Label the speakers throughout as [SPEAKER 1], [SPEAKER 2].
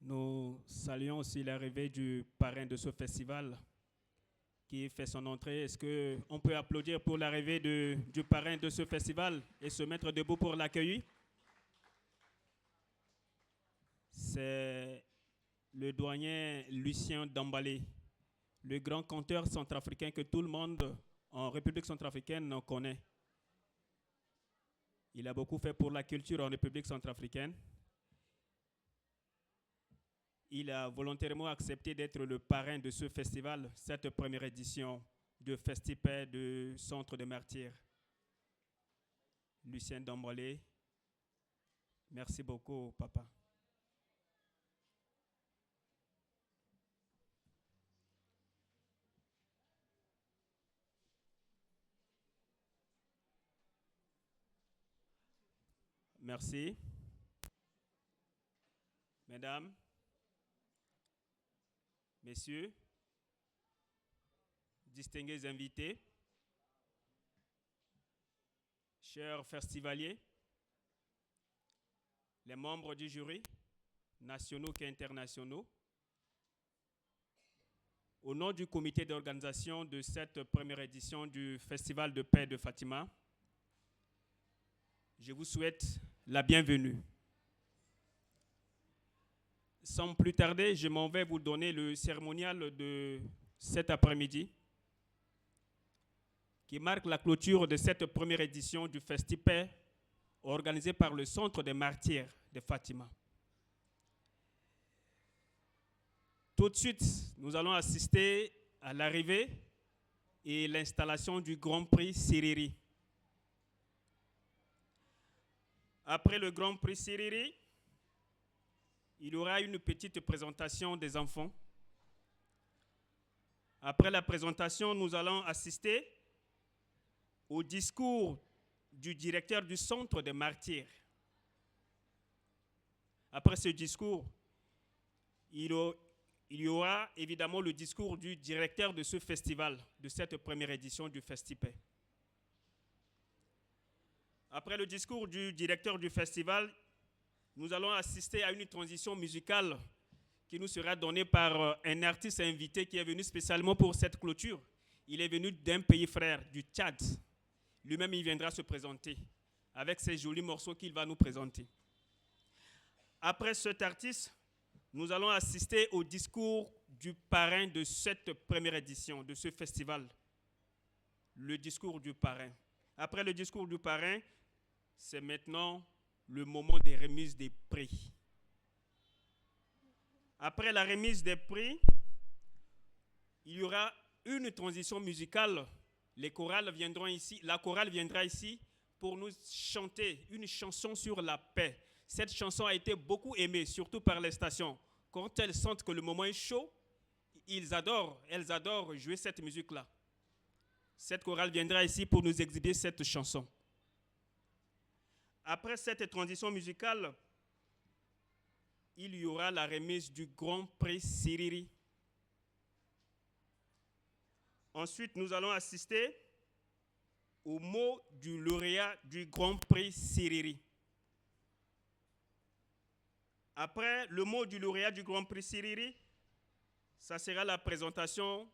[SPEAKER 1] Nous saluons aussi l'arrivée du parrain de ce festival qui fait son entrée. Est-ce qu'on peut applaudir pour l'arrivée du parrain de ce festival et se mettre debout pour l'accueillir? C'est le doyen Lucien Dambalé, le grand conteur centrafricain que tout le monde en République centrafricaine connaît. Il a beaucoup fait pour la culture en République centrafricaine. Il a volontairement accepté d'être le parrain de ce festival, cette première édition de Festipay du Centre des Martyrs. Lucien Dambalé, merci beaucoup, papa. Merci. Mesdames, Messieurs, distingués invités, chers festivaliers, les membres du jury, nationaux et internationaux, au nom du comité d'organisation de cette première édition du Festival de paix de Fatima, je vous souhaite la bienvenue. Sans plus tarder, je m'en vais vous donner le cérémonial de cet après-midi qui marque la clôture de cette première édition du Festipay organisé par le Centre des Martyrs de Fatima. Tout de suite, nous allons assister à l'arrivée et l'installation du Grand Prix Siriri. Après le Grand Prix Siriri, il y aura une petite présentation des enfants. Après la présentation, nous allons assister au discours du directeur du Centre des Martyrs. Après ce discours, il y aura évidemment le discours du directeur de ce festival, de cette première édition du Festipay. Après le discours du directeur du festival, nous allons assister à une transition musicale qui nous sera donnée par un artiste invité qui est venu spécialement pour cette clôture. Il est venu d'un pays frère, du Tchad. Lui-même, il viendra se présenter avec ces jolis morceaux qu'il va nous présenter. Après cet artiste, nous allons assister au discours du parrain de cette première édition, de ce festival. Le discours du parrain. Après le discours du parrain, c'est maintenant le moment des remises des prix. Après la remise des prix, il y aura une transition musicale. Les chorales viendront ici, la chorale viendra ici pour nous chanter une chanson sur la paix. Cette chanson a été beaucoup aimée, surtout par les stations. Quand elles sentent que le moment est chaud, elles adorent jouer cette musique-là. Cette chorale viendra ici pour nous exhiber cette chanson. Après cette transition musicale, il y aura la remise du Grand Prix Siriri. Ensuite, nous allons assister au mot du lauréat du Grand Prix Siriri. Après le mot du lauréat du Grand Prix Siriri, ça sera la présentation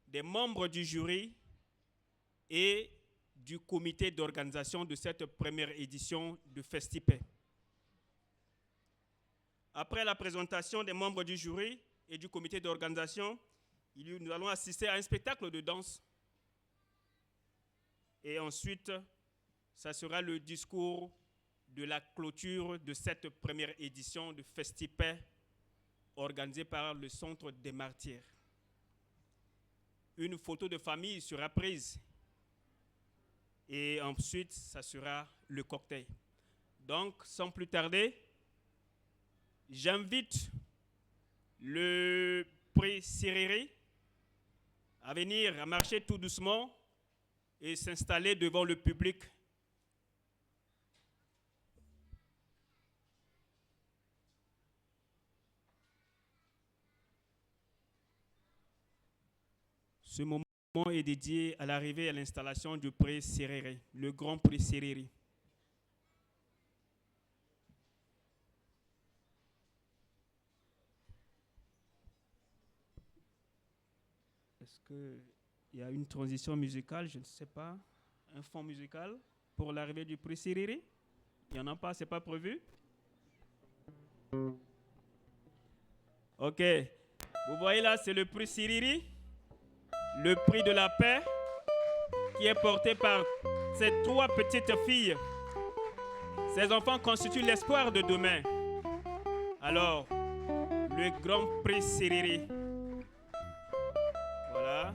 [SPEAKER 1] des membres du jury et du comité d'organisation de cette première édition du Festipay. Après la présentation des membres du jury et du comité d'organisation, nous allons assister à un spectacle de danse. Et ensuite, ça sera le discours de la clôture de cette première édition du Festipay organisé par le Centre des Martyrs. Une photo de famille sera prise. Et ensuite, ça sera le cocktail. Donc, sans plus tarder, j'invite le prix Siriri à venir à marcher tout doucement et s'installer devant le public. Ce moment est dédié à l'arrivée et à l'installation du prix Siriri, le Grand Prix Siriri. qu'il y a une transition musicale, je ne sais pas, un fond musical pour l'arrivée du prix Siriri. Il n'y en a pas, c'est pas prévu. Ok, vous voyez là, c'est le prix Siriri, le prix de la paix, qui est porté par ces 3 petites filles. Ces enfants constituent l'espoir de demain. Alors, le grand prix Siriri. Voilà.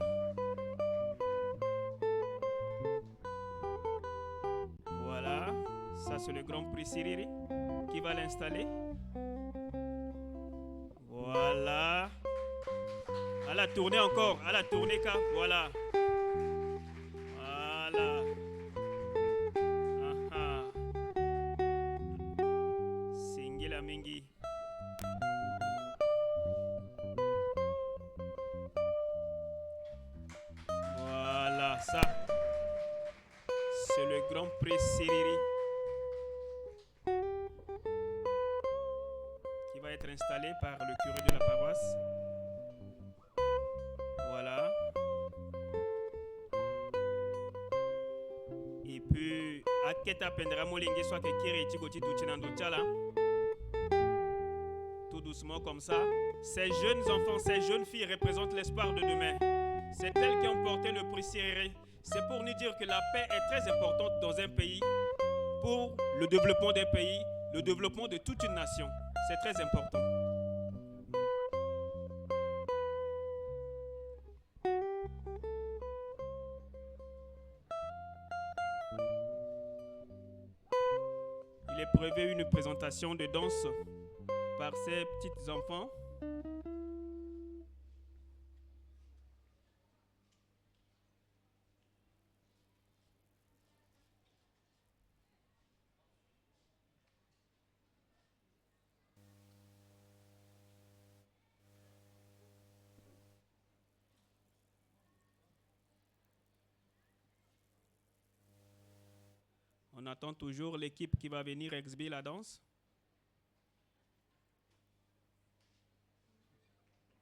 [SPEAKER 1] Voilà. Ça, c'est le grand prix Siriri qui va l'installer. Voilà. À la tournée encore. À la tournée, car. Voilà. Voilà. Singila Mingi. Voilà, ça. C'est le grand prix Siriri qui va être installé par le curé de la paroisse. Voilà. Et puis, Aketa Pendramo Lingue soit que Kiri Tigoti Duchinando Tchala. Tout doucement comme ça. Ces jeunes enfants, ces jeunes filles représentent l'espoir de demain. C'est elles qui ont porté le prix Siriri. C'est pour nous dire que la paix est très importante dans un pays pour le développement des pays, le développement de toute une nation. C'est très important. Il est prévu une présentation de danse par ces petits enfants. On attend toujours l'équipe qui va venir exhiber la danse.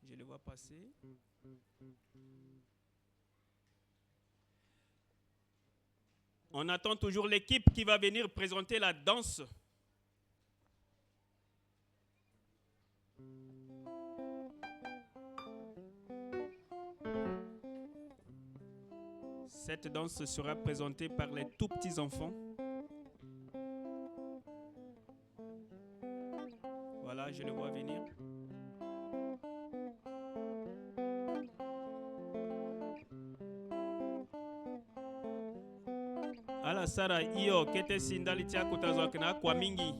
[SPEAKER 1] Je le vois passer. On attend toujours l'équipe qui va venir présenter la danse. Cette danse sera présentée par les tout petits enfants. Voilà, je le vois venir. Ala Sara iyo kete sindali tia kutazokna kwa mingi.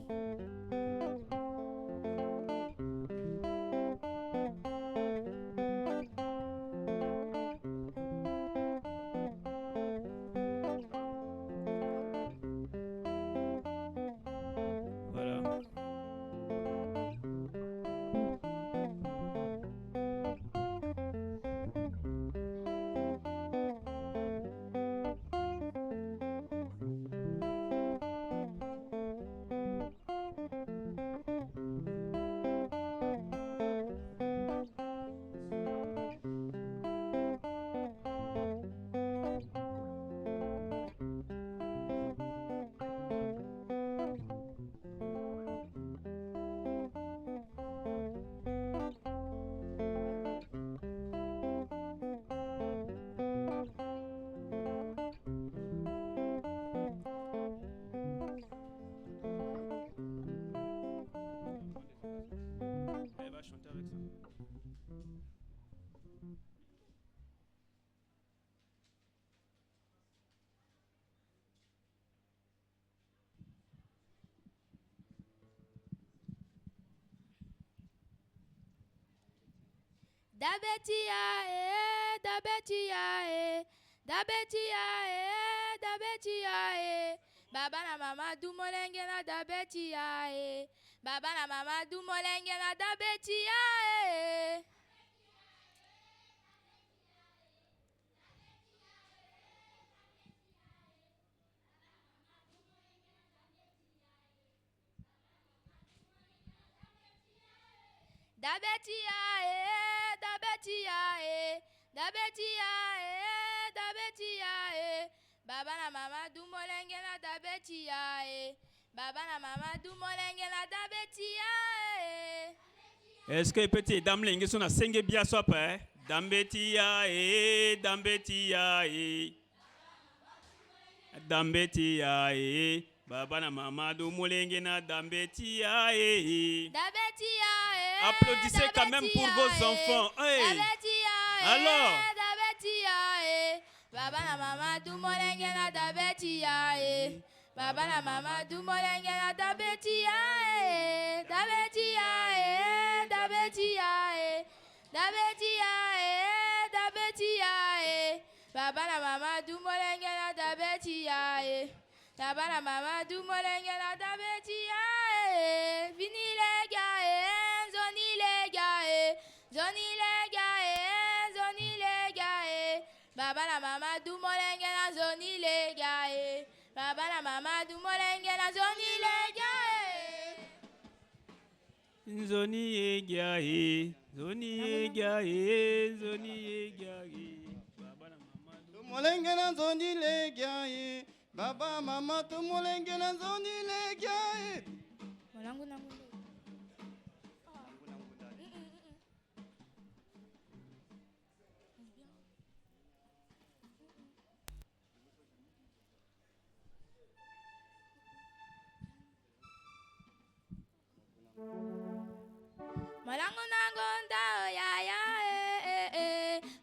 [SPEAKER 1] Elle va chanter avec ça.
[SPEAKER 2] Dabetia dabetia dabetia dabetia Baba na mama du molenge na dabetia Baba na mama du molenge na dabetia Dabetia dabetia dabetia dabetia baba na mama du molenge na dabetia baba na mama du molenge na dabetia
[SPEAKER 1] Est-ce que petit dame lingi sona senge bia sopa dambetia dambetia dambetia baba na mama du molenge na dambetia
[SPEAKER 2] dabetia
[SPEAKER 1] Applaudissez quand même pour vos enfants. Hey. Alors
[SPEAKER 2] dabetia baba na mama du molenge na dabetia baba na mama du molenge na dabetia dabetia dabetia dabetia dabetia baba na mama du molenge na dabetia baba na mama du molenge na dabetia vini lega zoni lega zoni lega zoni lega baba na mama du molenge na zoni lega baba na mama du molenge na zoni lega
[SPEAKER 1] zoni ega zoni ega zoni ega baba na mama du
[SPEAKER 3] molenge na zoni lega baba mama tu molenge na zoni lega
[SPEAKER 2] molangu nangu Malango nangonda ya ya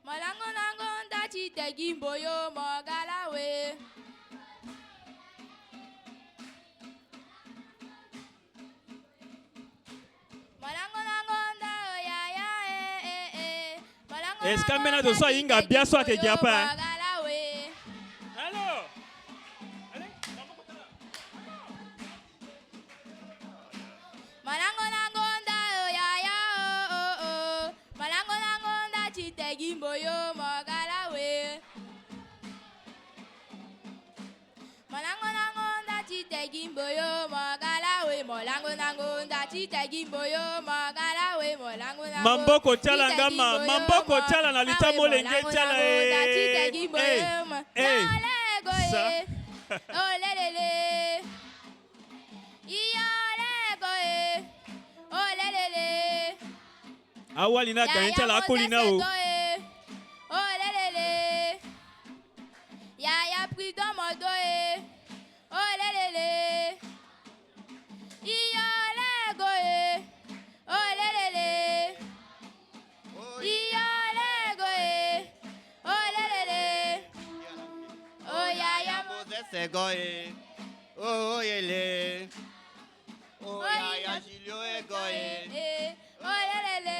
[SPEAKER 2] Malango nangonda chitegi mboyo mogalawe Malango nangonda ya ya
[SPEAKER 1] Est-ce que maintenant de soi inga bien soit que diapa Allô
[SPEAKER 2] Malango nangonda ya ya Malango nangonda chitegi mboyo mogalawe Malango nangonda chitegi mboyo mogalawe Malango nangonda chitegi mboyo mogalawe Malango nangonda
[SPEAKER 1] Mamboko chala ngama mamboko chala na lita molenge chala ça
[SPEAKER 2] olelele iyalego olelele
[SPEAKER 1] awali na kan chala akolina o
[SPEAKER 2] olelele yaya prudent modo olelele iyalego olelele iyalego olelele oh yaya
[SPEAKER 3] Segoye, oh yele, oh ya Julio egoye,
[SPEAKER 2] olelele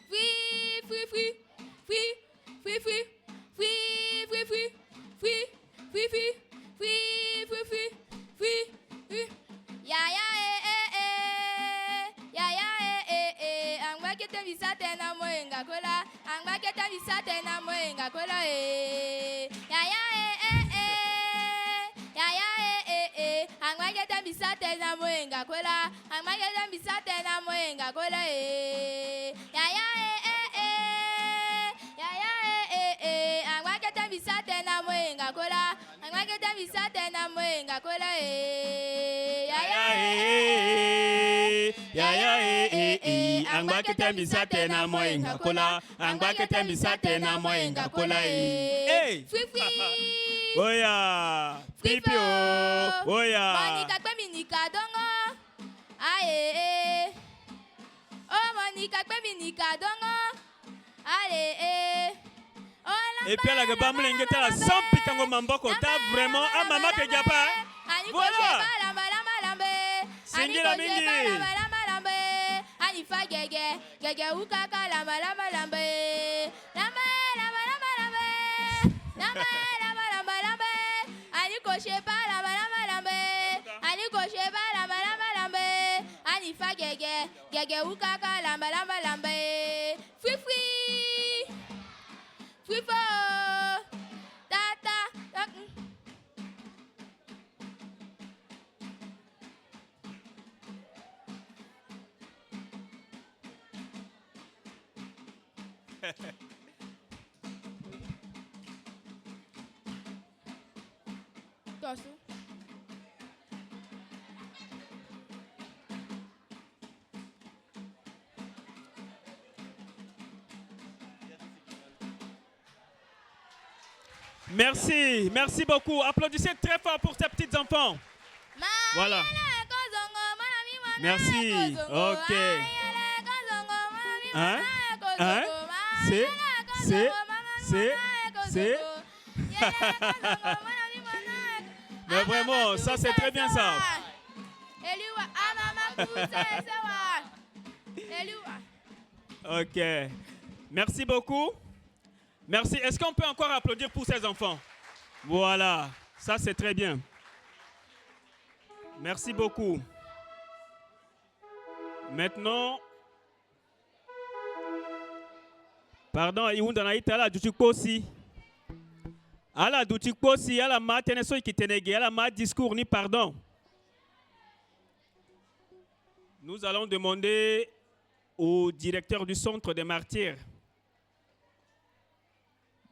[SPEAKER 2] free free free free free free free free free free free free free free free free free yaya yaya angwa kete bisate na moenga kola angwa kete bisate na moenga kola yaya yaya angwa kete bisate na moenga kola angwa kete bisate na moenga kola yaya yaya angwa kete bisate na moenga kola angwa kete bisate na moenga kola
[SPEAKER 1] angba ketembisa tena moenga kola angba ketembisa tena moenga kola hey oya pipio oya
[SPEAKER 2] monika pe minika dongo aye oh monika pe minika dongo aye
[SPEAKER 1] et puis la gaba mlenge tala sans pikango mamboko ta vraiment a mama ke japa voilà singira mingi
[SPEAKER 2] Anifa gege gege ukaka lamba lamba lamba lamba lamba lamba lamba lamba lamba lamba ani koche pa lamba lamba lamba ani koche pa lamba lamba lamba anifa gege gege ukaka lamba lamba lamba free free free fo tata Tosu.
[SPEAKER 1] Merci, merci beaucoup. Applaudissez très fort pour ces petits enfants. Voilà. Merci. Ok. Hein? Hein? C'est. Mais vraiment, ça c'est très bien ça. Ok. Merci beaucoup. Merci. Est-ce qu'on peut encore applaudir pour ces enfants? Voilà. Ça c'est très bien. Merci beaucoup. Maintenant, pardon, Iwundana itala dutikposi. Ala dutikposi, ala ma teneso ikitenege, ala ma discours ni pardon. Nous allons demander au directeur du Centre des Martyrs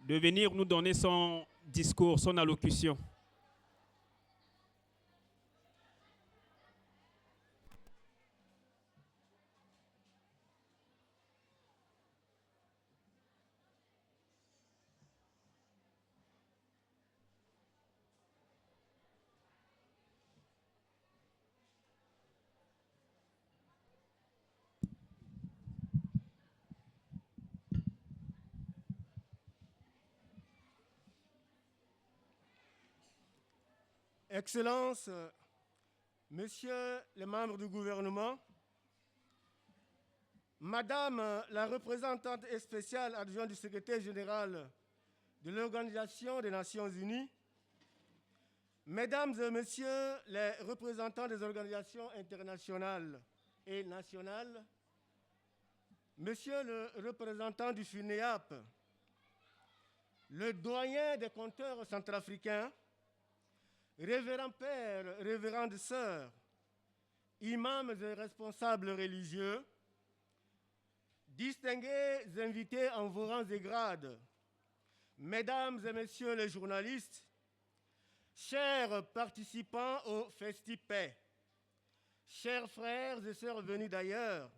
[SPEAKER 1] de venir nous donner son discours, son allocution.
[SPEAKER 4] Excellences, Messieurs les membres du gouvernement, Madame la représentante spéciale adjointe du secrétaire général de l'Organisation des Nations Unies, Mesdames et Messieurs les représentants des organisations internationales et nationales, Monsieur le représentant du FUNEAP, le doyen des compteurs centrafricains, révérends pères, révérendes sœurs, imams et responsables religieux, distingués invités en vos rangs et grades, mesdames et messieurs les journalistes, chers participants au Festi-Paix, chers frères et sœurs venus d'ailleurs,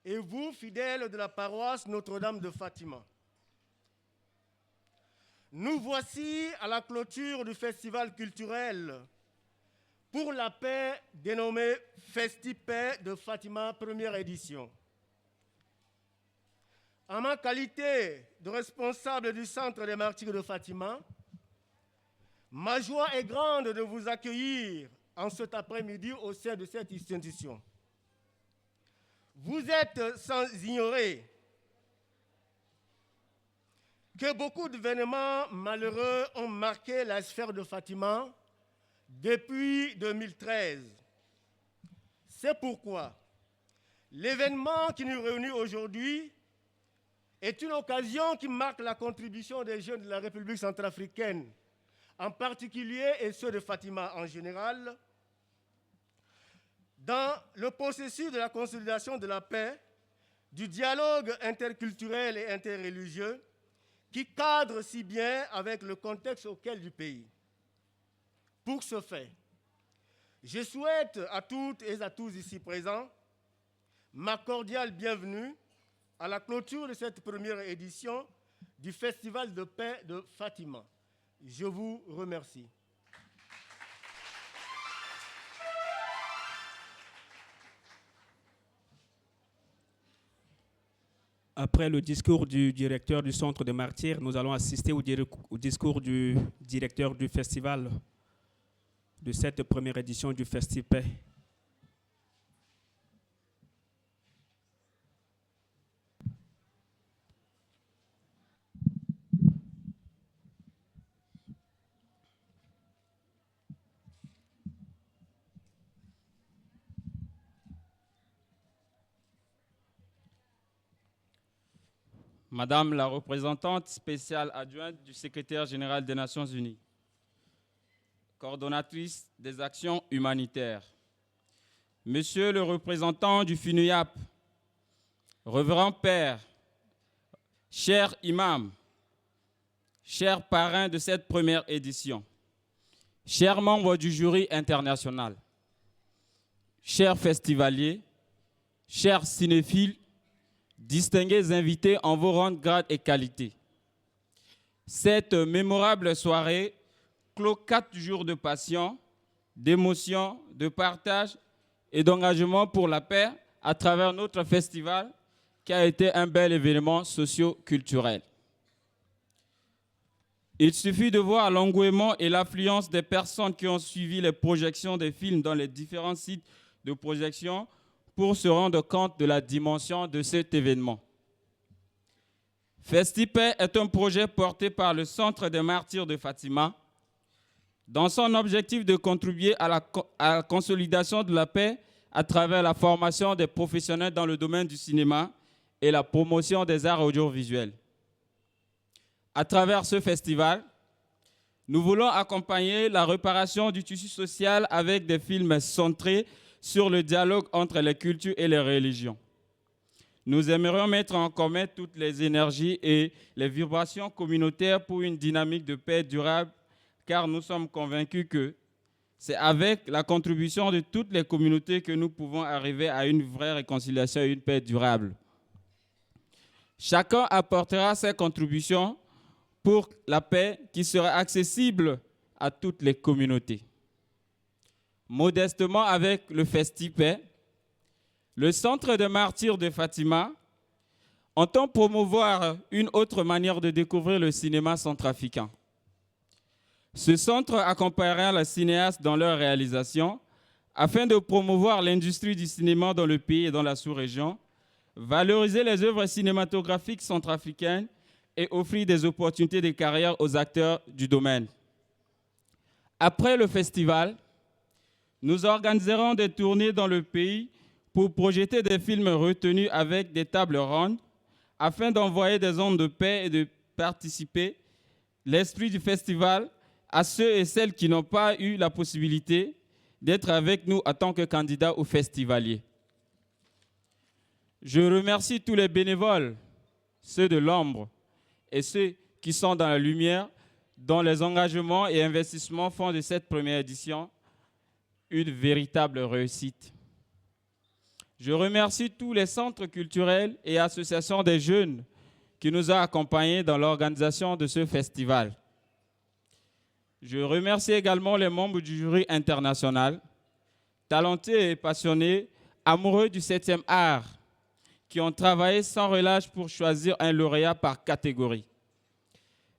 [SPEAKER 4] et vous, fidèles de la paroisse Notre-Dame de Fatima. Nous voici à la clôture du festival culturel pour la paix dénommé Festi-Paix de Fatima, première édition. En ma qualité de responsable du Centre des Martyrs de Fatima, ma joie est grande de vous accueillir en cet après-midi au sein de cette institution. Vous êtes sans ignorer que beaucoup d'événements malheureux ont marqué la sphère de Fatima depuis 2013. C'est pourquoi l'événement qui nous réunit aujourd'hui est une occasion qui marque la contribution des jeunes de la République centrafricaine, en particulier et ceux de Fatima en général, dans le processus de la consolidation de la paix, du dialogue interculturel et interreligieux, qui cadre si bien avec le contexte auquel du pays. Pour ce fait, je souhaite à toutes et à tous ici présents ma cordiale bienvenue à la clôture de cette première édition du Festival de paix de Fatima. Je vous remercie.
[SPEAKER 1] Après le discours du directeur du Centre des Martyrs, nous allons assister au discours du directeur du festival de cette première édition du Festi-Paix.
[SPEAKER 5] Madame la représentante spéciale adjointe du secrétaire général des Nations Unies, coordonnatrice des actions humanitaires, Monsieur le représentant du FUNUAP, révérend père, chers imams, chers parrains de cette première édition, chers membres du jury international, chers festivaliers, chers cinéphiles, distingués invités en vos rangs, grades et qualités, cette mémorable soirée clôt 4 jours de passion, d'émotion, de partage et d'engagement pour la paix à travers notre festival qui a été un bel événement socio-culturel. Il suffit de voir l'engouement et l'affluence des personnes qui ont suivi les projections des films dans les différents sites de projection pour se rendre compte de la dimension de cet événement. Festipaix est un projet porté par le Centre des Martyrs de Fatima dans son objectif de contribuer à la consolidation de la paix à travers la formation des professionnels dans le domaine du cinéma et la promotion des arts audiovisuels. À travers ce festival, nous voulons accompagner la réparation du tissu social avec des films centrés sur le dialogue entre les cultures et les religions. Nous aimerions mettre en commun toutes les énergies et les vibrations communautaires pour une dynamique de paix durable, car nous sommes convaincus que c'est avec la contribution de toutes les communautés que nous pouvons arriver à une vraie réconciliation et une paix durable. Chacun apportera ses contributions pour la paix qui sera accessible à toutes les communautés. Modestement, avec le Festipaix, le Centre des Martyrs de Fatima entend promouvoir une autre manière de découvrir le cinéma centrafricain. Ce centre accompagnera les cinéastes dans leur réalisation afin de promouvoir l'industrie du cinéma dans le pays et dans la sous-région, valoriser les œuvres cinématographiques centrafricaines et offrir des opportunités de carrière aux acteurs du domaine. Après le festival, nous organiserons des tournées dans le pays pour projeter des films retenus avec des tables rondes afin d'envoyer des ondes de paix et de participer l'esprit du festival à ceux et celles qui n'ont pas eu la possibilité d'être avec nous en tant que candidats ou festivaliers. Je remercie tous les bénévoles, ceux de l'ombre et ceux qui sont dans la lumière, dont les engagements et investissements font de cette première édition une véritable réussite. Je remercie tous les centres culturels et associations des jeunes qui nous ont accompagnés dans l'organisation de ce festival. Je remercie également les membres du jury international, talentés et passionnés, amoureux du 7e art, qui ont travaillé sans relâche pour choisir un lauréat par catégorie.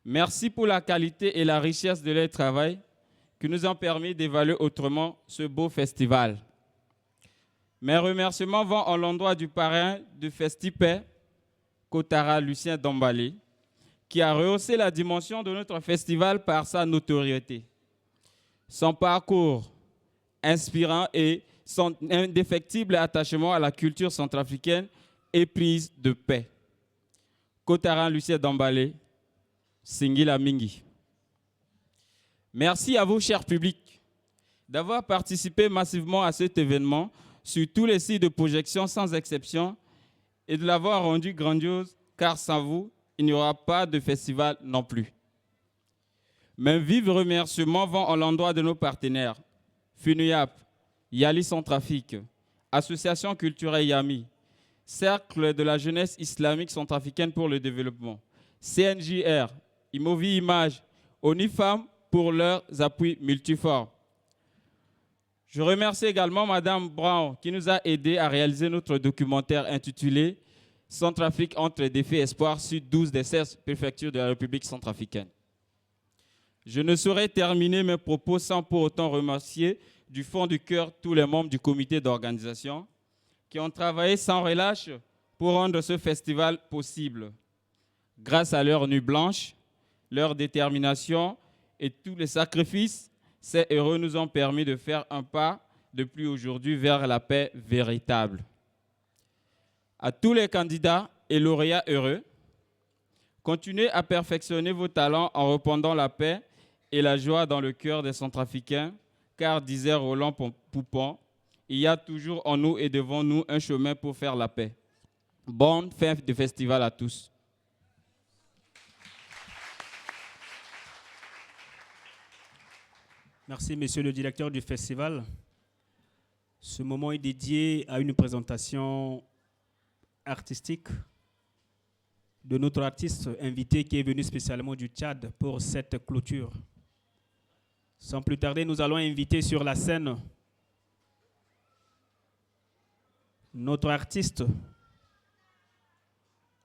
[SPEAKER 5] Merci pour la qualité et la richesse de leur travail qui nous ont permis d'évaluer autrement ce beau festival. Mes remerciements vont en l'endroit du parrain du Festipaix, Kotara Lucien Dombale, qui a rehaussé la dimension de notre festival par sa notoriété. Son parcours inspirant et son indéfectible attachement à la culture centrafricaine éprise de paix. Kotara Lucien Dombale, Singila Mingi. Merci à vous, cher public, d'avoir participé massivement à cet événement sur tous les sites de projection sans exception et de l'avoir rendu grandiose, car sans vous, il n'y aura pas de festival non plus. Mes vifs remerciements vont en l'endroit de nos partenaires, FUNUYAP, Yali Centrafrique, Association culturelle Yami, Cercle de la jeunesse islamique centrafricaine pour le développement, CNJR, Imovi Image, ONIFAM pour leurs appuis multiformes. Je remercie également Madame Brown qui nous a aidés à réaliser notre documentaire intitulé « Centrafrique entre défis et espoirs » sur 12 des 16 préfectures de la République centrafricaine. Je ne saurais terminer mes propos sans pour autant remercier du fond du cœur tous les membres du comité d'organisation qui ont travaillé sans relâche pour rendre ce festival possible. Grâce à leur nuit blanche, leur détermination et tous les sacrifices, ces héros nous ont permis de faire un pas de plus aujourd'hui vers la paix véritable. À tous les candidats et lauréats heureux, continuez à perfectionner vos talents en répandant la paix et la joie dans le cœur des Centrafricains, car, disait Roland Poupon, il y a toujours en nous et devant nous un chemin pour faire la paix. Bonne fin de festival à tous.
[SPEAKER 1] Merci, monsieur le directeur du festival. Ce moment est dédié à une présentation artistique de notre artiste invité qui est venu spécialement du Tchad pour cette clôture. Sans plus tarder, nous allons inviter sur la scène notre artiste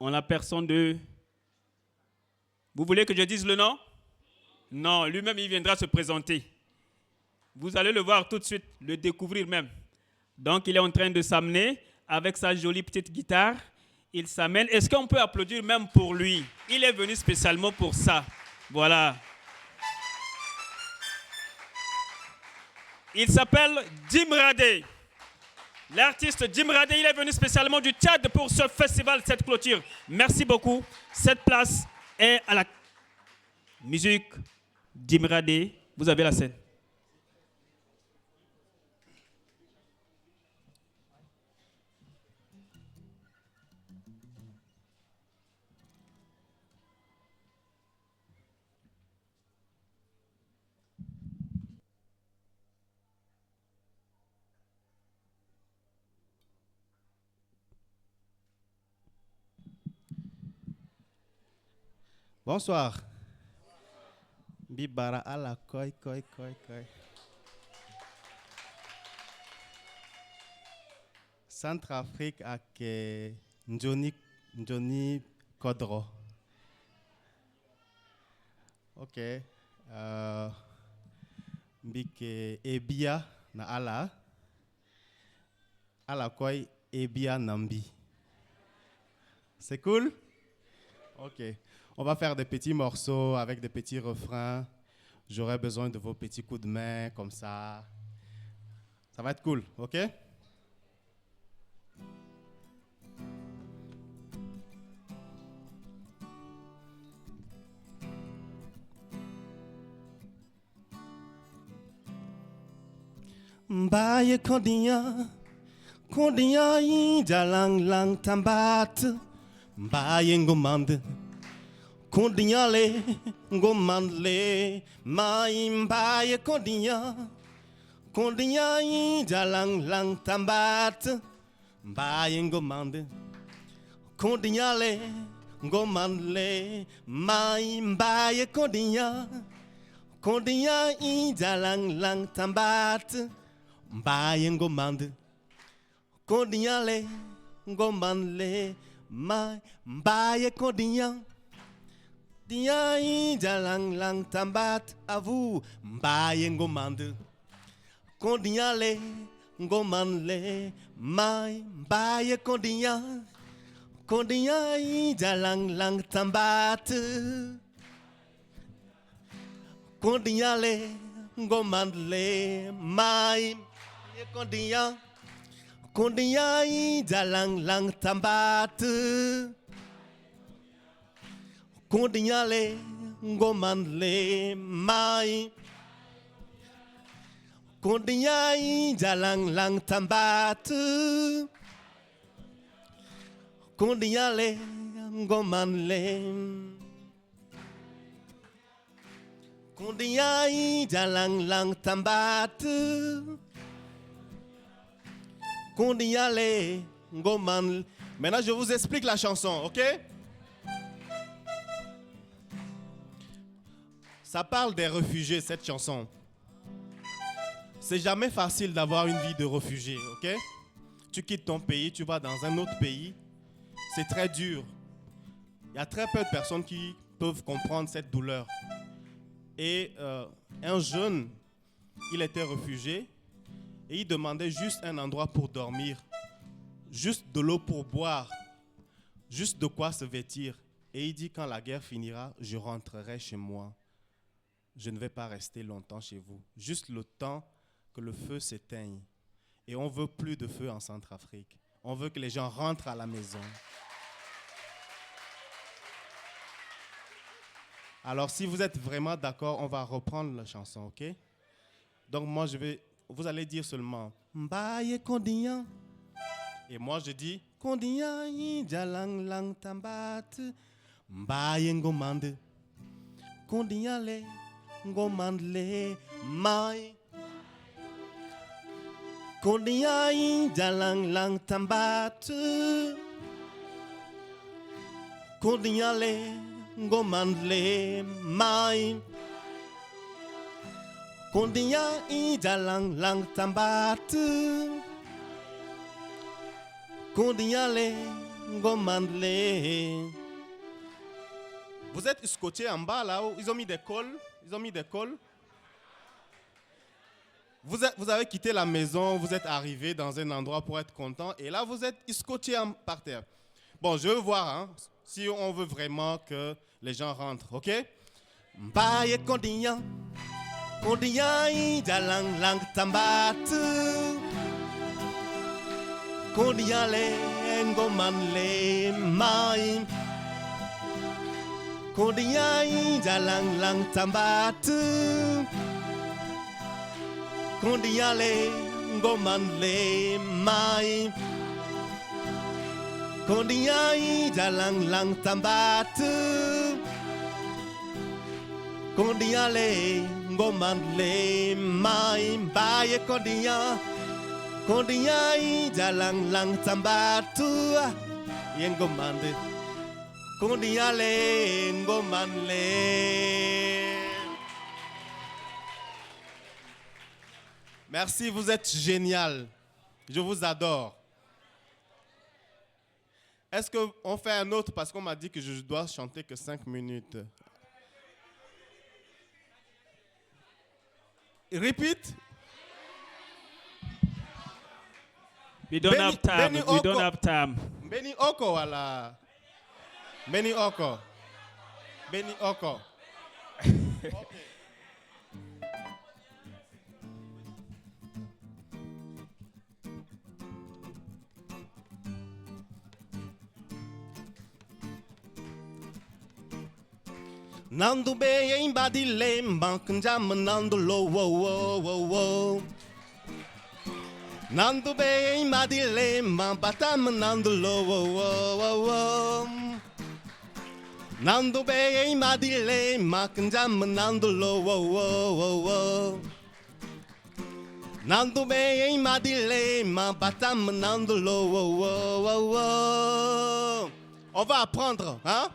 [SPEAKER 1] en la personne de... Vous voulez que je dise le nom? Non, lui-même, il viendra se présenter. Vous allez le voir tout de suite, le découvrir même. Donc, il est en train de s'amener avec sa jolie petite guitare. Il s'amène. Est-ce qu'on peut applaudir même pour lui? Il est venu spécialement pour ça. Voilà. Il s'appelle Dimradé. L'artiste Dimradé, il est venu spécialement du Tchad pour ce festival, cette clôture. Merci beaucoup. Cette place est à la musique Dimradé. Vous avez la scène.
[SPEAKER 3] Bonsoir. Bibara ala koi. Centrafrique avec Njoni Kodro. Ok. Mbike Ebia na ala koi Ebia Nambi. C'est cool? Ok. On va faire des petits morceaux avec des petits refrains. J'aurai besoin de vos petits coups de main comme ça. Ça va être cool, ok? Mbaye kondiya yi jalang lang tambat. Mbaye ngomande. Kondinyale, ngomandle, maimbaye kondinya jalang lang tambat, mbaye ngomande. Kondinyale, ngomandle, maimbaye kondinya jalang lang tambat, mbaye ngomande. Kondinyale, ngomandle, maimbaye kondinya. Dia jalang lang tambat à vous mbaye ngomande kondinyale ngomandle mai mbaye kondinya jalang lang tambat kondinyale ngomandle mai kondinya jalang lang tambat kondinyale ngomandle mai kondinyai jalang lang tambat kondinyale ngomandle kondinyai jalang lang tambat kondinyale ngomandle. Maintenant je vous explique la chanson, ok? Ça parle des réfugiés, cette chanson. C'est jamais facile d'avoir une vie de réfugié, ok? Tu quittes ton pays, tu vas dans un autre pays. C'est très dur. Il y a très peu de personnes qui peuvent comprendre cette douleur. Et un jeune, il était réfugié et il demandait juste un endroit pour dormir, juste de l'eau pour boire, juste de quoi se vêtir. Et il dit, quand la guerre finira, je rentrerai chez moi. Je ne vais pas rester longtemps chez vous. Juste le temps que le feu s'éteigne. Et on ne veut plus de feu en Centrafrique. On veut que les gens rentrent à la maison. Alors, si vous êtes vraiment d'accord, on va reprendre la chanson, ok? Donc, moi, vous allez dire seulement Mbaye kondinya. Et moi, je dis kondinya jalang lang tambat. Mbaye ngomande. Kondinyale. ngomandle mai. Kondiai dalang lang tambatu. Kondiale ngomandle mai. Kondiai dalang lang tambatu. Kondiale ngomandle. Vous êtes scotché en bas là-haut, ils ont mis des cols. Vous avez quitté la maison, vous êtes arrivé dans un endroit pour être content et là vous êtes scotché par terre. Bon, je veux voir hein, si on veut vraiment que les gens rentrent, ok? Mbaye kondiya, kondiya dalang lang tambatu, kondiya le ngoman le mai, kondiya dalang lang tambatu. Kondiale ngomandle mai. Kondiai dalang lang tambatu. Kondiale ngomandle mai. Baye kondia. Kondiai dalang lang tambatu. Yengomande. Kondiale ngomandle. Merci, vous êtes génial. Je vous adore. Est-ce qu'on fait un autre parce qu'on m'a dit que je dois chanter que 5 minutes. Repeat.
[SPEAKER 1] We don't have time.
[SPEAKER 3] Benny
[SPEAKER 1] We don't have time.
[SPEAKER 3] Benny Oko, voilà. Benny Oko. Benny Oko. Okay. Nando be em badile mbankjam nando lo wo wo wo wo. Nando be em badile mbatam nando lo wo wo wo wo. Nando be em badile mbankjam nando lo wo wo wo wo. Nando be em badile mbatam nando lo wo wo wo wo. On va apprendre, hein?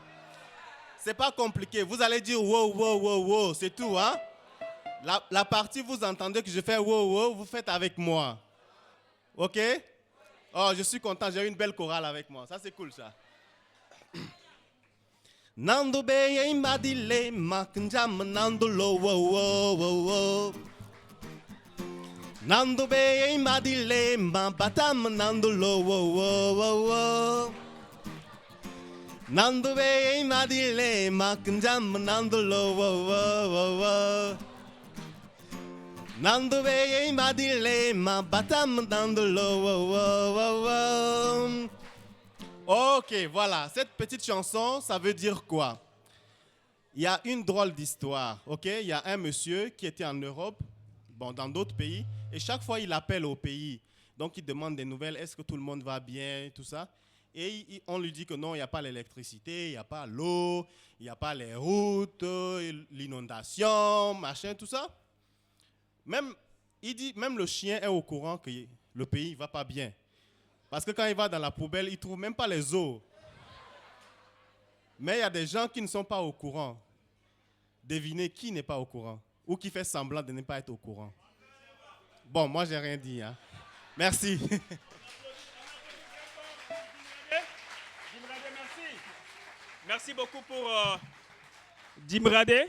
[SPEAKER 3] C'est pas compliqué. Vous allez dire wow, wow, wow, wow. C'est tout, hein? La partie, vous entendez que je fais wow, wow, vous faites avec moi. OK? Oh, je suis content. J'ai une belle chorale avec moi. Ça, c'est cool, ça. Nando be imbadile makunjam nando lo wow, wow, wow, wow. Nando be imbadile mabatam nando lo wow, wow, wow, wow. Nando be madile makunjam nando lo wo wo wo wo. Nando be madile mabatam nando lo wo wo wo wo. Ok, voilà, cette petite chanson, ça veut dire quoi? Il y a une drôle d'histoire, ok? Il y a un monsieur qui était en Europe, bon, dans d'autres pays, et chaque fois il appelle au pays, donc il demande des nouvelles, est-ce que tout le monde va bien, tout ça. Et on lui dit que non, il n'y a pas l'électricité, il n'y a pas l'eau, il n'y a pas les routes, l'inondation, machin, tout ça. Il dit, même le chien est au courant que le pays ne va pas bien. Parce que quand il va dans la poubelle, il ne trouve même pas les eaux. Mais il y a des gens qui ne sont pas au courant. Devinez qui n'est pas au courant ou qui fait semblant de ne pas être au courant. Bon, moi, je n'ai rien dit. Hein. Merci.
[SPEAKER 1] Merci beaucoup pour Dimradé.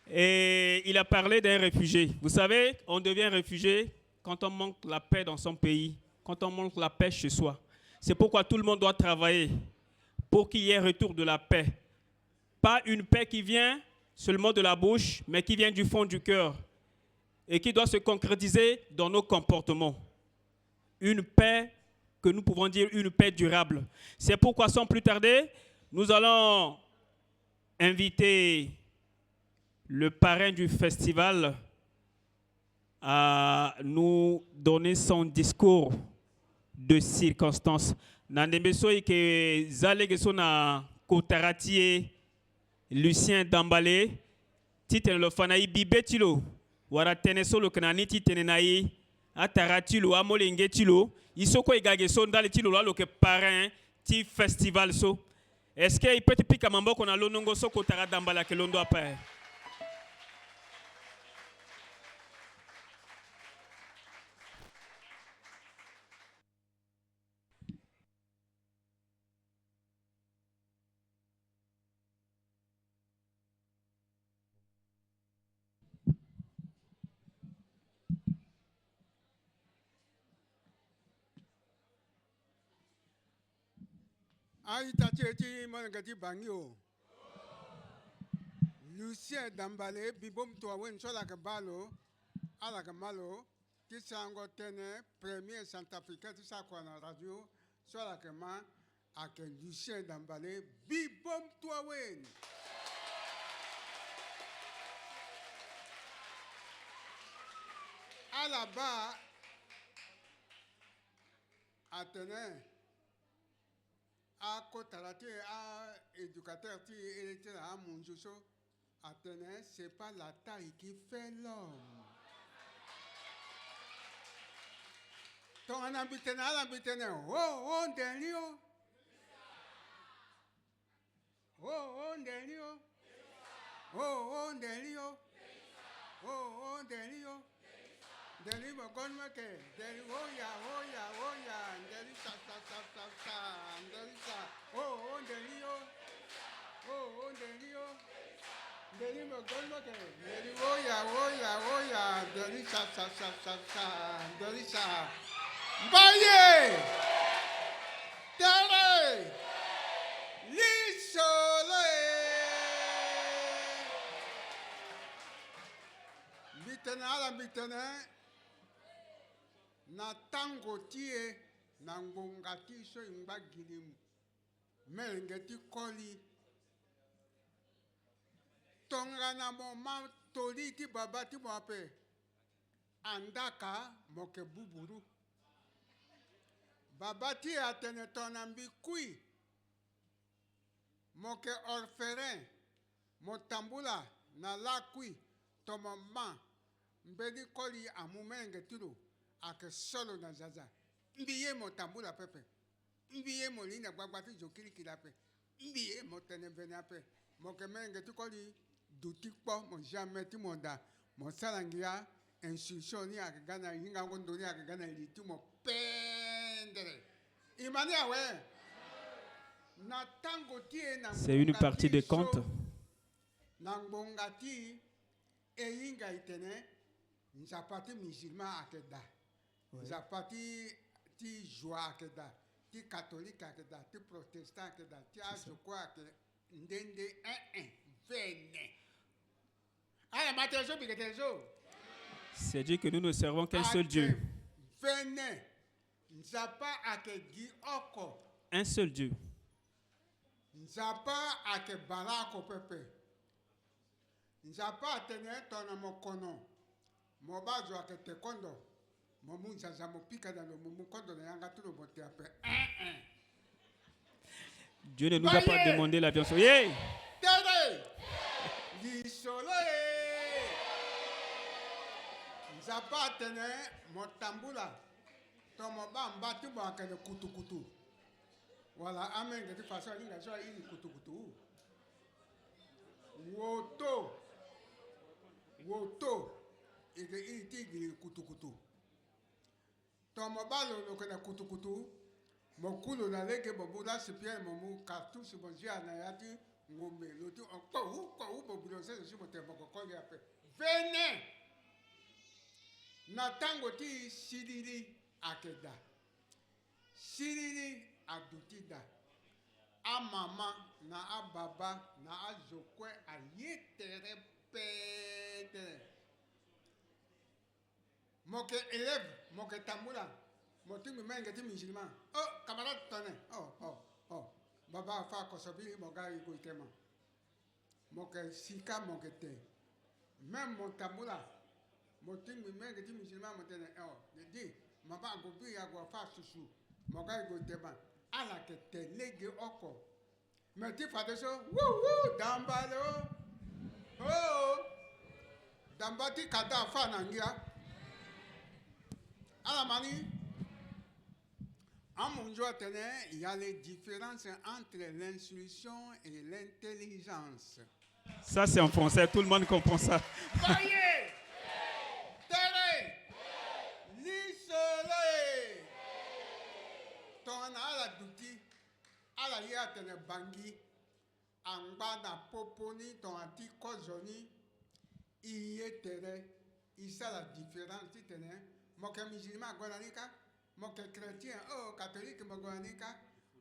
[SPEAKER 1] Et il a parlé d'un réfugié. Vous savez, on devient réfugié quand on manque la paix dans son pays, quand on manque la paix chez soi. C'est pourquoi tout le monde doit travailler pour qu'il y ait retour de la paix. Pas une paix qui vient seulement de la bouche, mais qui vient du fond du cœur et qui doit se concrétiser dans nos comportements. Une paix que nous pouvons dire une paix durable. C'est pourquoi, sans plus tarder, nous allons inviter le parrain du festival à nous donner son discours de circonstance. Nandembeso ke zalegeso na Kotaratie Lucien Dambale titene lo fanayi bibe tilo wara tene solo kanani titene nayi atara tilo amolenge tilo isoko igage so ndale tilo lo aloke parrain ti festival so. Est-ce que peut pika mambo kona lonongo soko tara dambala ke londo apa?
[SPEAKER 6] Aïta Tchéti, mon gati bangyo. Lucien Dambale, bibom toi, wen sola que balo, à la malo, qui s'engo tene, premier Centrafricain, tout ça quoi la radio, sola que ma, à que Lucien Dambale, bibom toi, wen. À la bas, à tenir. A kotalati a éducateur ti était à monjoso atene c'est pas la taille qui fait l'homme. Ton anabitene oh Delio. Oh Delio. Oh Delio. Oh Delio. Deli mo gonma ke deli oya deli sa deli sa oh deli deli mo gonma ke deli oya deli sa deli sa baye tere lisole bitena na tango tie na ngbongati so ingba gilim melengeti koli tonga na moma toli ti babati mo ape andaka moke buburu babati atene tonambi kui moke orphelin motambula na la kui tomama mbedi koli amumengetiro ake solo na zaza mbiye mo tambula pepe mbiye mo lina gbagbati jokiri kilape mbiye mo tenevene ape mo kemenge tukoli dutikpo mo jamais ti monda mo salangia institution ni ake gana yinga ngondo ni ake gana liti mo pendere imani awe na tango tie na
[SPEAKER 1] c'est une partie de compte
[SPEAKER 6] na ngbongati eyinga itene nzapati musulman akeda nzapati ti joie akeda ti catholique akeda ti protestant akeda ti azoko akeda ndende vene ala matezo biketezo
[SPEAKER 1] c'est dit que nous ne servons qu'un seul Dieu
[SPEAKER 6] vene nzapa akegi oko
[SPEAKER 1] un seul Dieu
[SPEAKER 6] nzapa akebalako pepe nzapa atene tona mokono mobazo akete kondo momu nzaza mopika dans le momu kondo na yanga tout le bote ape
[SPEAKER 1] Dieu ne nous a pas demandé la viande yeah
[SPEAKER 6] tere li soloe nzapa atene motambula to mobamba tu ba akene kutukutu voilà amen de toute façon linga so ini kutukutu woto ike iti gili kutukutu tomo balo lokana kutukutu mokulu na leke bobula sipia momu cartouche bonjia na yati ngombe loti ko bobulo se je mote bokoko ya pe vene na tango ti sidiri akeda sidiri adutida a mama na a baba na a zokwe a yetere pete moke élève moke tambula moti mi menge ti musulman oh camarade tone oh baba fa kosobi moga igo itema moke sika moke te même mon tambula moti mi menge ti musulman motene di mama go bi ya go fa susu moga igo itema ala ke te lege oko meti fa de so dambalo oh Tambati kata fa nangia. Alamani. En mon jour, il y a les différences entre l'intuition et l'intelligence.
[SPEAKER 1] Ça, c'est en français. Tout le monde comprend ça.
[SPEAKER 6] Voyez, terre, l'isolé. Ton ala douti, ala ya tene bangi, amba na poponi, ton anti kozoni, iye terre, isa la différence, tu tene, moke musulman gonanika. Mon chrétien, oh catholique, mon goanika,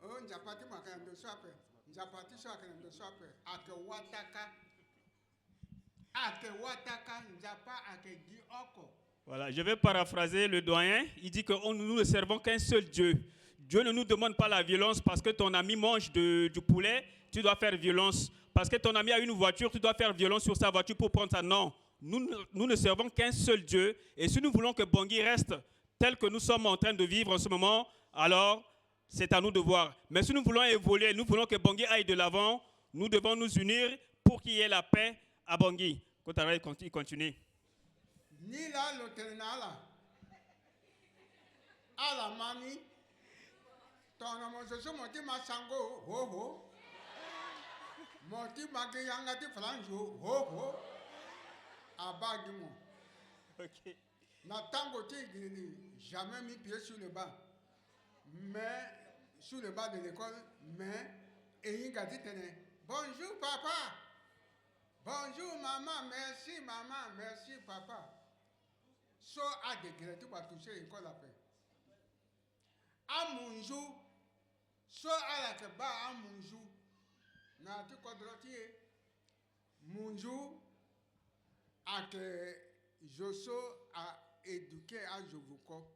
[SPEAKER 6] oh njapati mo akana ndo swape, njapati so akana ndo swape, ake wataka, njapa ake di oko.
[SPEAKER 1] Voilà, je vais paraphraser le doyen. Il dit que nous ne servons qu'un seul Dieu. Dieu ne nous demande pas la violence parce que ton ami mange du poulet, tu dois faire violence. Parce que ton ami a une voiture, tu dois faire violence sur sa voiture pour prendre ça. Non, nous ne servons qu'un seul Dieu. Et si nous voulons que Bangui reste tel que nous sommes en train de vivre en ce moment, alors c'est à nous de voir. Mais si nous voulons évoluer, nous voulons que Bangui aille de l'avant, nous devons nous unir pour qu'il y ait la paix à Bangui. Kotara, il continue.
[SPEAKER 6] Ni la lotenala, ala mani, ton amososo moti masango, ho ho, moti magayangati franjo, ho ho, abagimo.
[SPEAKER 1] Ok.
[SPEAKER 6] Natango tigrini, jamais mis pied sur le banc. Mais, sur le banc de l'école, mais, et il a dit, bonjour papa, bonjour maman, merci papa. So a dégré, tu vas toucher l'école après. À mon jour, so à la keba à mon jour, n'a tu quadratier, mon jour, à que Josso a éduqué à Jovoko.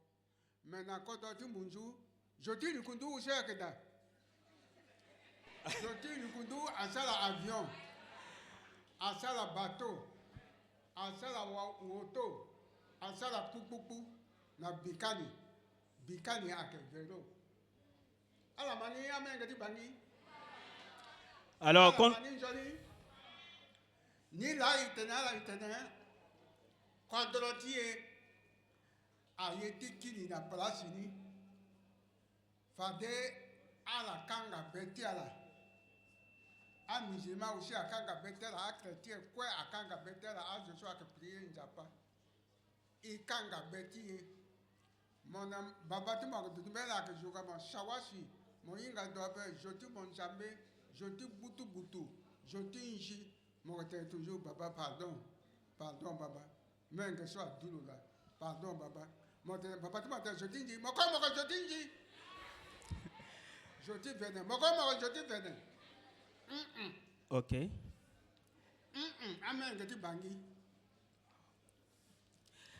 [SPEAKER 6] Maintenant, quand tu mon jour, je dis le kundu où c'est que da. Je dis le kundu à ça l'avion, à ça la bateau, à ça la auto, à ça la poupoupou, na bikani, bikani à quel vélo. Alors, mani, amen, que tu bani.
[SPEAKER 1] Alors,
[SPEAKER 6] ni là, il tenait, quand on dit, a été qui n'a pas fini, fallait à la kanga bêtée à la. Un musulman aussi à kanga bêtée à la, chrétien, quoi à kanga bêtée à la, je suis à prier, il n'y a pas. Il kanga bêtée. Mon babatu m'a dit, mais là que je commence, shawashi, mon inga doit je te mon jamais, je te boutou, je te inji, mon toujours, baba, pardon, baba. Mais que soit doulou là, pardon, baba. Mon papa, tu m'as dit, je te dis, mon corps, je te dis. Je te venais, mon corps, je te venais.
[SPEAKER 1] ok.
[SPEAKER 6] Amen, que tu bangi.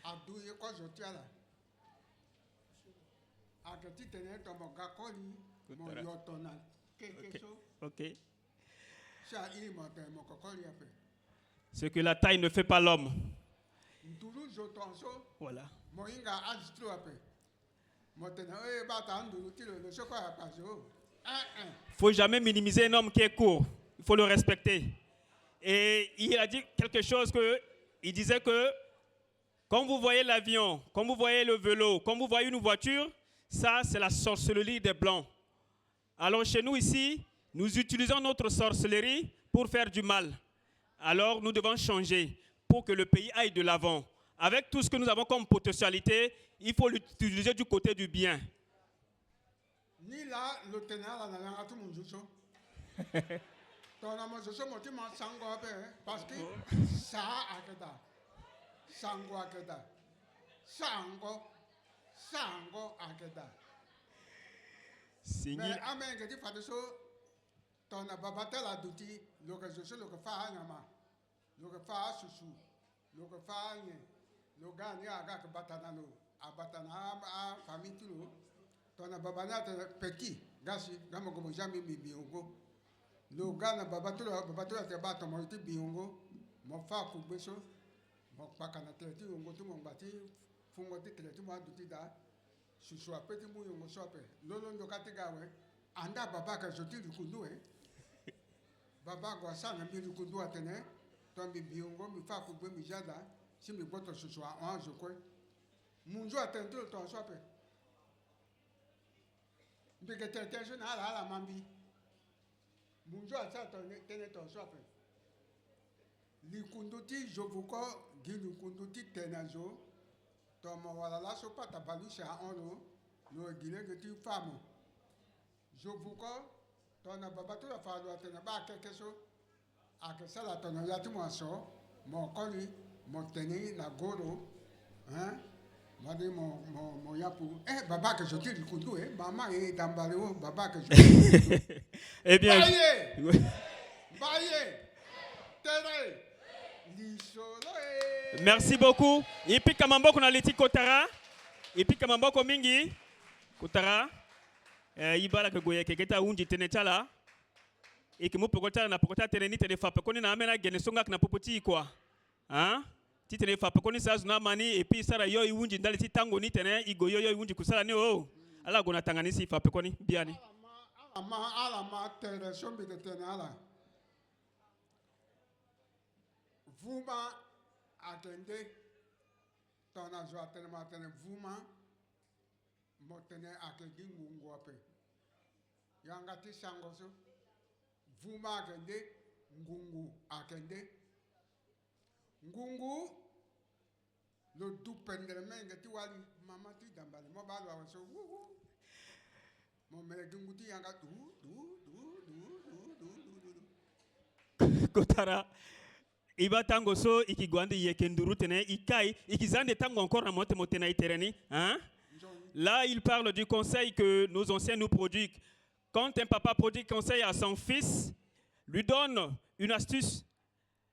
[SPEAKER 6] Adouye, quoi, je te là. A que tu tenais ton gakoli, mon yotona, quelque chose.
[SPEAKER 1] Ok.
[SPEAKER 6] Ça, il m'a dit, mon cocoli après.
[SPEAKER 1] Ce que la taille ne fait pas l'homme.
[SPEAKER 6] Toujours, je t'en so.
[SPEAKER 1] Voilà.
[SPEAKER 6] Mon inga agitro après. Mon tenant, bata, le chocolat à paso.
[SPEAKER 1] Il ne faut jamais minimiser un homme qui est court. Il faut le respecter. Et il a dit quelque chose que, il disait que quand vous voyez l'avion, quand vous voyez le vélo, quand vous voyez une voiture, ça c'est la sorcellerie des Blancs. Alors chez nous ici, nous utilisons notre sorcellerie pour faire du mal. Alors nous devons changer pour que le pays aille de l'avant. Avec tout ce que nous avons comme potentialité, il faut l'utiliser du côté du bien.
[SPEAKER 6] Ni là, le tenant, là, n'a tout mon joujou. Ton amour, je suis monté mon sango, parce que ça a que da. Sango a que da. Sango a que da. Mais amen, que tu fais ça, ton ababatel a douti, le que je suis le que fait à Nama, le que fait à Soussou, le que fait à Yen, le gars n'y a pas que Batanano, à Batana, à famille tout le ton ababana petit, gasi, gamo comme jamais mi biongo. Le gars na babatula te bato mo ti biongo, mo fa ku beso, mo pa kana te ti ongo tu mo bati, fungo ti te mo aduti da, susu apeti mo yongo sope. Lolo ndo katigawe, anda baba ka joti lukundu Baba go sana mi lukundu atene, ton mi biongo mi fa ku be mi jada, si mi boto ce soir on je quoi mon joie t'entend ton sope mbeke tension ala mambi mon joie ça ton sope likunduti jovuko gilukunduti tenazo tomo wala la sopa tabalusha ono no gine que tu femme jovuko tona babato la falo tena ba kekeso akesa la tona ya tu moaso mo koli mo teni na goro hein madi mo yapu baba que je te likundu mama dambale o baba que je
[SPEAKER 1] Eh bien,
[SPEAKER 6] baye tere.
[SPEAKER 1] Merci beaucoup. Et puis Kamamboko na leti Kotara. Et puis Kamamboko mingi Kotara. Ibala ke goye ke geta unji tenetala. Et que mo pokota na pokota teneni tene fa pekoni na amena gene songa na popoti quoi. Hein? Ti tene fa pekoni sa zuna mani et puis sara yo unji ndali ti tango ni tene igoyo yo unji kusala ni o. Ala gona tangani si fa pekoni biani.
[SPEAKER 6] Ala tere sombi de tene ala. Vuma atende tona zo atene matene vuma motene akegi ngungu ape yanga ti sangoso vuma akende ngungu akende ngungu lo du pendere menge ti wali mama ti dambale mo balo aso mo mele ngungu ti yanga du
[SPEAKER 1] Kotara. Iba tango so ikigwandi yekenduru tene ikai ikizande tango encore na mote motena itereni hein. Là il parle du conseil que nos anciens nous prodiguent. Quand un papa prodigue conseil à son fils, lui donne une astuce,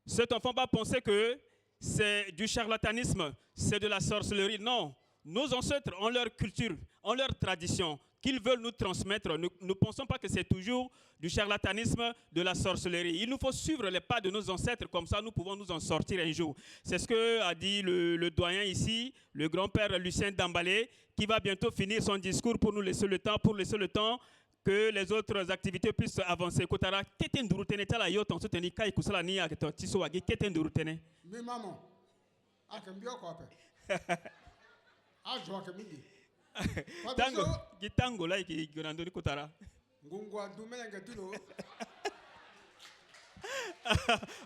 [SPEAKER 1] cet enfant va penser que c'est du charlatanisme, c'est de la sorcellerie. Non, nos ancêtres ont leur culture, ont leur tradition qu'ils veulent nous transmettre. Nous ne pensons pas que c'est toujours du charlatanisme, de la sorcellerie. Il nous faut suivre les pas de nos ancêtres, comme ça nous pouvons nous en sortir un jour. C'est ce que a dit le doyen ici, le grand-père Lucien Dambalé, qui va bientôt finir son discours pour nous laisser le temps, que les autres activités puissent avancer. Kotara, keten durutene tala yo ton soteni kai kusala ni aketo tiso wagi keten durutene.
[SPEAKER 6] Mi maman, akembio ko ape. Ajo akemidi.
[SPEAKER 1] Tango, gitango la ki gonandoni Kotara.
[SPEAKER 6] Ngungu adumele ngetulo.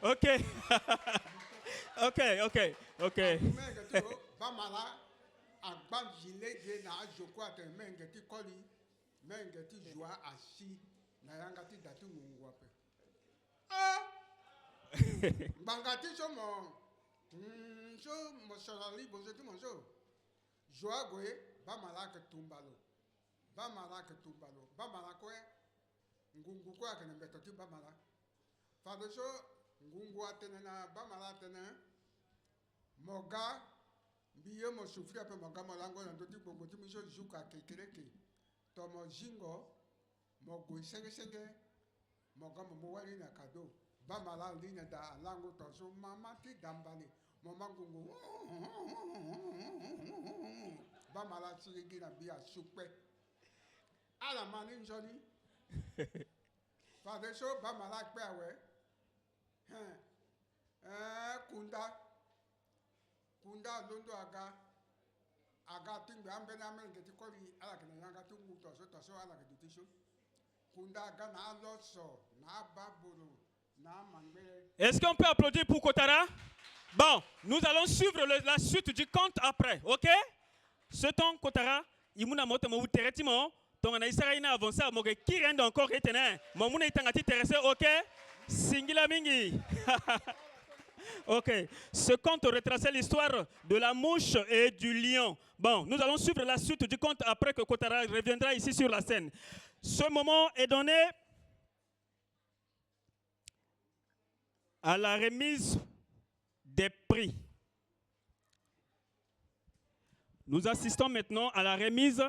[SPEAKER 1] OK. OK.
[SPEAKER 6] Adumele ngetulo bamala agba jile de na ajoko ate mengeti koli mengeti joa asi na yangati datu ngungu ape. Bangati somo so mo sorali bozeti mo so. Joa goye bamala ke tumbalo. Bamala kwe ngungu kwa kene betoti bamala. Fadoso ngungu atene na bamala atene moga biye mo sufri ape moga molango na ndoti gbogbo ti mi so juka kekereke to mo jingo mo go senge moga mo wali na kado bamala lina da lango to so mama ti dambale mo mangungu bamala sigi na biya supe ala mani njoni fade so bamala pe awe kunda londo aga tingbe ambe na men geti koli ala kena yanga tungu to so ala ke dutisho kunda aga na loso na baboro na mangbe.
[SPEAKER 1] Est-ce qu'on peut applaudir pour Kotara? Bon, nous allons suivre la suite du conte après, OK? Ce temps Kotara, imuna moto mo teretimo, ton na isara ina avancer mo ke kirendo encore etene. Mo muna itangati terese, OK? Singila mingi. OK. Ce conte retraçait l'histoire de la mouche et du lion. Bon, nous allons suivre la suite du conte après que Kotara reviendra ici sur la scène. Ce moment est donné à la remise des prix. Nous assistons maintenant à la remise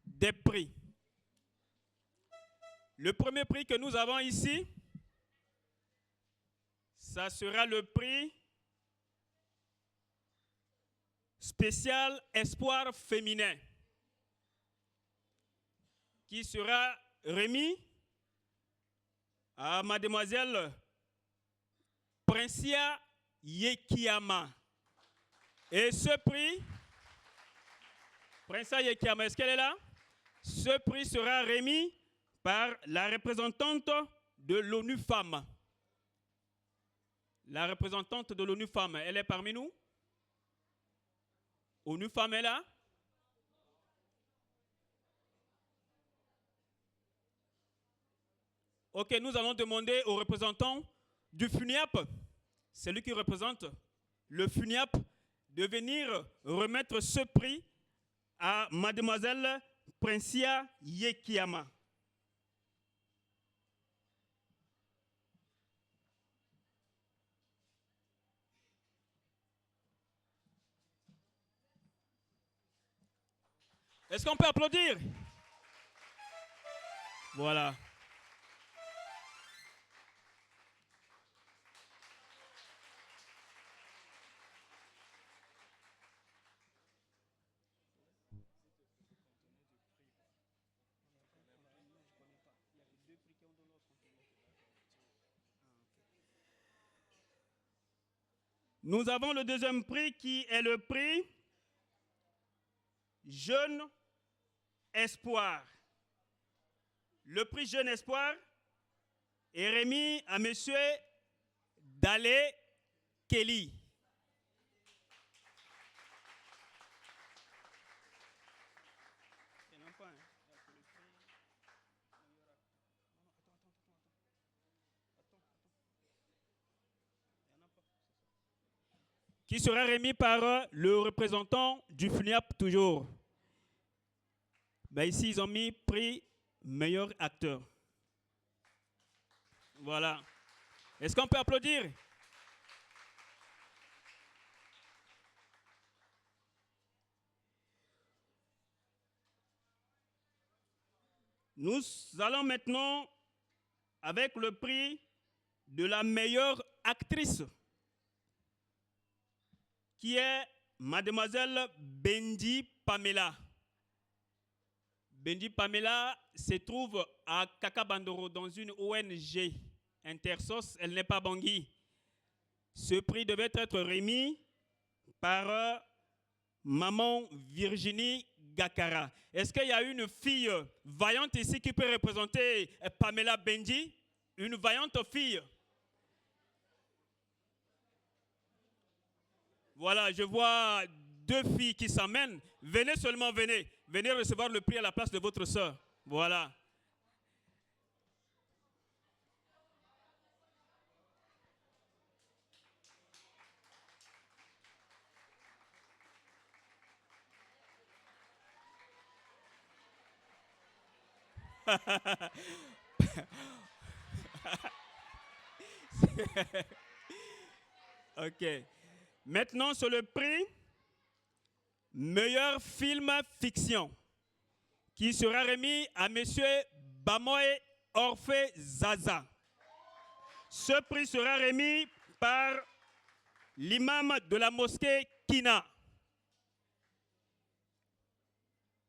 [SPEAKER 1] des prix. Le premier prix que nous avons ici, ça sera le prix spécial Espoir féminin qui sera remis à mademoiselle Princia Yekiama. Et ce prix, Princia Yekiama, est-ce qu'elle est là? Ce prix sera remis par la représentante de l'ONU Femmes. La représentante de l'ONU Femmes, elle est parmi nous? ONU Femmes est là? Ok, nous allons demander au représentant du FUNIAP, celui qui représente le FUNIAP, de venir remettre ce prix à mademoiselle Princia Yekiama. Est-ce qu'on peut applaudir? Voilà. Nous avons le deuxième prix qui est le prix Jeune Espoir. Le prix Jeune Espoir est remis à M. Dale Kelly. Qui sera remis par le représentant du FUNIAP toujours. Ben ici, ils ont mis prix meilleur acteur. Voilà. Est-ce qu'on peut applaudir? Nous allons maintenant avec le prix de la meilleure actrice, qui est mademoiselle Benji Pamela. Benji Pamela se trouve à Kakabandoro dans une ONG Intersos, elle n'est pas Bangui. Ce prix devait être remis par maman Virginie Gakara. Est-ce qu'il y a une fille vaillante ici qui peut représenter Pamela Benji? Une vaillante fille. Voilà, je vois deux filles qui s'amènent. Venez seulement, venez. Venez recevoir le prix à la place de votre sœur. Voilà. Ok. Maintenant, sur le prix meilleur film fiction, qui sera remis à M. Bamoy Orphée Zaza. Ce prix sera remis par l'imam de la mosquée Kina.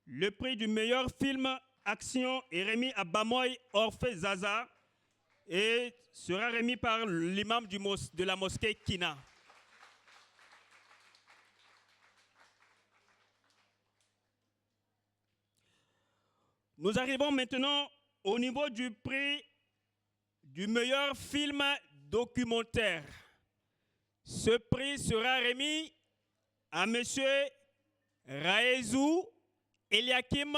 [SPEAKER 1] Le prix du meilleur film action est remis à Bamoy Orphée Zaza et sera remis par l'imam de la mosquée Kina. Nous arrivons maintenant au niveau du prix du meilleur film documentaire. Ce prix sera remis à M. Raezou Eliakim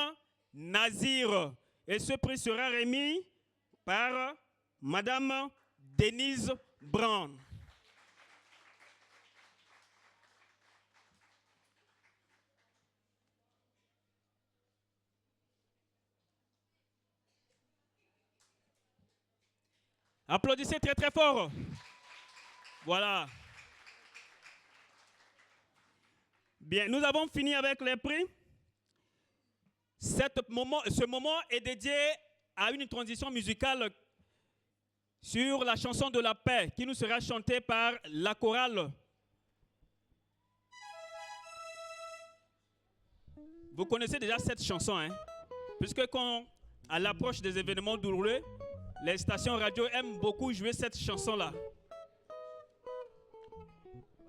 [SPEAKER 1] Nazir. Et ce prix sera remis par Madame Denise Brown. Applaudissez très très fort. Voilà. Bien, nous avons fini avec les prix. Ce moment est dédié à une transition musicale sur la chanson de la paix qui nous sera chantée par la chorale. Vous connaissez déjà cette chanson, hein? Puisque quand, à l'approche des événements douloureux, les stations radio aiment beaucoup jouer cette chanson-là.